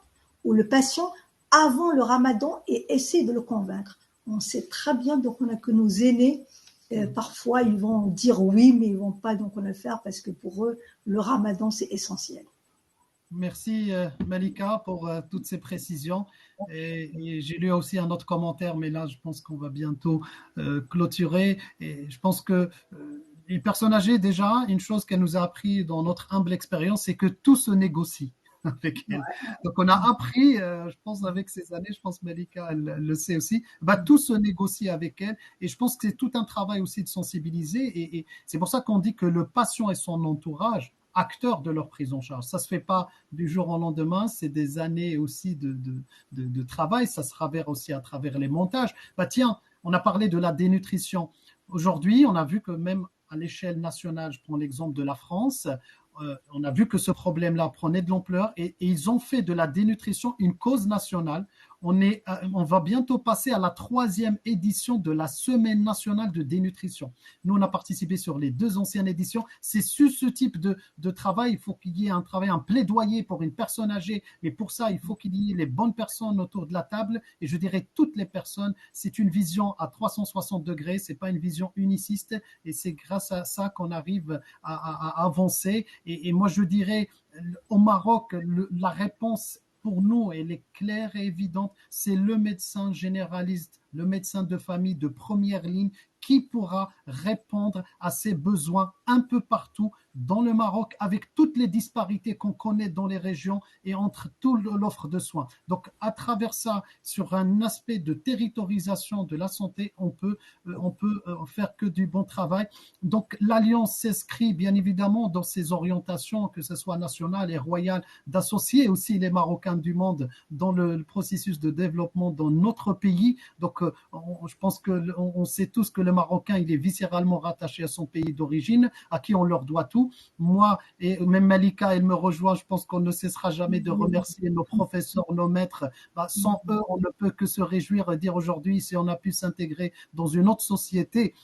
ou le patient avant le ramadan et essayer de le convaincre. On sait très bien, donc on a que nos aînés, parfois ils vont dire oui, mais ils vont pas donc on le faire, parce que pour eux, le ramadan, c'est essentiel. Merci Malika pour toutes ces précisions. Et j'ai lu aussi un autre commentaire, mais là je pense qu'on va bientôt clôturer. Et je pense que les personnes âgées, déjà, une chose qu'elle nous a appris dans notre humble expérience, c'est que tout se négocie avec elle. Donc on a appris, je pense avec ces années, je pense Malika elle le sait aussi, bah, tout se négocie avec elle. Et je pense que c'est tout un travail aussi de sensibiliser. Et c'est pour ça qu'on dit que le patient et son entourage acteurs de leur prise en charge. Ça se fait pas du jour au lendemain, c'est des années aussi de travail, ça se travers aussi à travers les montages. Bah tiens, on a parlé de la dénutrition. Aujourd'hui, on a vu que même à l'échelle nationale, je prends l'exemple de la France, on a vu que ce problème-là prenait de l'ampleur et ils ont fait de la dénutrition une cause nationale. On va bientôt passer à la 3e édition de la Semaine nationale de dénutrition. Nous, on a participé sur les 2 anciennes éditions. C'est sur ce type de travail, il faut qu'il y ait un travail, un plaidoyer pour une personne âgée. Mais pour ça, il faut qu'il y ait les bonnes personnes autour de la table. Et je dirais toutes les personnes. C'est une vision à 360 degrés. C'est pas une vision uniciste. Et c'est grâce à ça qu'on arrive à avancer. Et moi, je dirais, au Maroc, la réponse pour nous, elle est claire et évidente, c'est le médecin généraliste, le médecin de famille de première ligne qui pourra répondre à ces besoins un peu partout dans le Maroc, avec toutes les disparités qu'on connaît dans les régions et entre toute l'offre de soins. Donc, à travers ça, sur un aspect de territorisation de la santé, on peut faire que du bon travail. Donc, l'Alliance s'inscrit bien évidemment dans ces orientations, que ce soit nationales et royales, d'associer aussi les Marocains du monde dans le processus de développement dans notre pays. Donc, je pense qu'on sait tous que le Marocain, il est viscéralement rattaché à son pays d'origine, à qui on leur doit tout. Moi, et même Malika, elle me rejoint, je pense qu'on ne cessera jamais de remercier nos professeurs, nos maîtres. Bah, sans eux, on ne peut que se réjouir et dire aujourd'hui, si on a pu s'intégrer dans une autre société,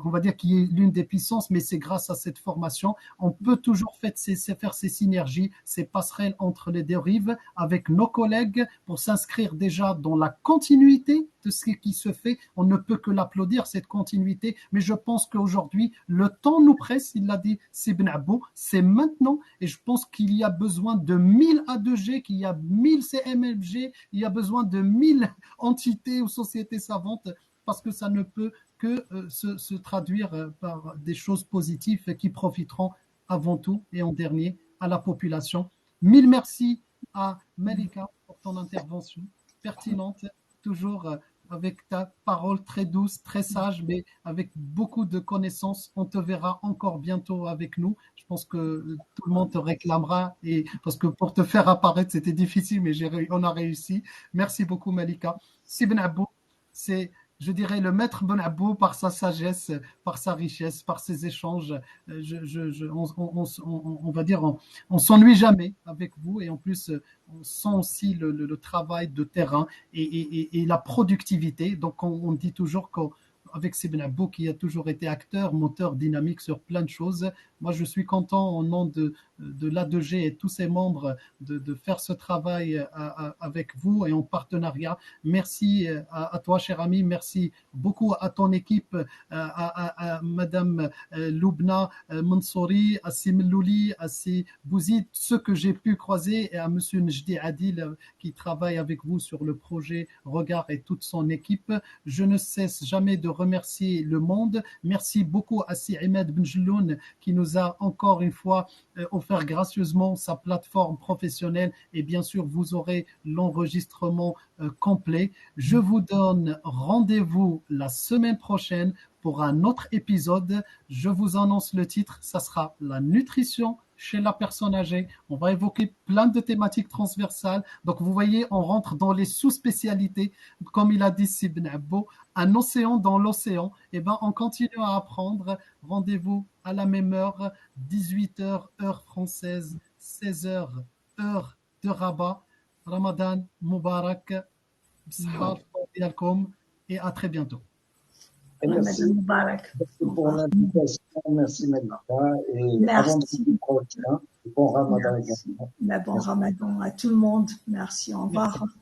on va dire, qui est l'une des puissances, mais c'est grâce à cette formation. On peut toujours faire ces synergies, ces passerelles entre les deux rives avec nos collègues pour s'inscrire déjà dans la continuité de ce qui se fait. On ne peut que l'applaudir, cette continuité, mais je pense qu'aujourd'hui, le temps nous presse, il l'a dit Sibn Abou, c'est maintenant, et je pense qu'il y a besoin de 1000 A2G, qu'il y a 1000 CMFG, il y a besoin de 1000 entités ou sociétés savantes, parce que ça ne peut que se traduire par des choses positives qui profiteront avant tout et en dernier à la population. Mille merci à Malika pour ton intervention pertinente, toujours avec ta parole très douce, très sage, mais avec beaucoup de connaissances. On te verra encore bientôt avec nous. Je pense que tout le monde te réclamera, et parce que pour te faire apparaître, c'était difficile, mais on a réussi. Merci beaucoup, Malika. Si Ben Abou, c'est, je dirais, le maître Ben Abou par sa sagesse, par sa richesse, par ses échanges. On va dire, on s'ennuie jamais avec vous, et en plus, on sent aussi le travail de terrain et la productivité. Donc, on dit toujours qu'avec Sibn Abou, qui a toujours été acteur, moteur dynamique sur plein de choses. Moi, je suis content au nom de l'A2G et tous ses membres de faire ce travail avec vous et en partenariat. Merci à toi, cher ami. Merci beaucoup à ton équipe, à Madame Loubna Mansouri, à Simelouli, à Bouzid, ceux que j'ai pu croiser, et à Monsieur Njdi Adil qui travaille avec vous sur le projet Regard et toute son équipe. Je ne cesse jamais de remercier le monde. Merci beaucoup à Si Ahmed Benjeloun qui nous a encore une fois offert gracieusement sa plateforme professionnelle, et bien sûr vous aurez l'enregistrement complet. Je vous donne rendez-vous la semaine prochaine pour un autre épisode. Je vous annonce le titre, ça sera la nutrition chez la personne âgée. On va évoquer plein de thématiques transversales. Donc vous voyez, on rentre dans les sous-spécialités, comme il a dit Sibn Abou, un océan dans l'océan. Et ben on continue à apprendre. Rendez-vous à la même heure, 18h heure française, 16h heure de Rabat. Ramadan Mubarak, Bismillah, et à très bientôt. Et merci pour l'invitation, merci Malika, et avant de prochain, bon Ramadan également. Bon Ramadan à tout le monde, merci, au revoir. Merci.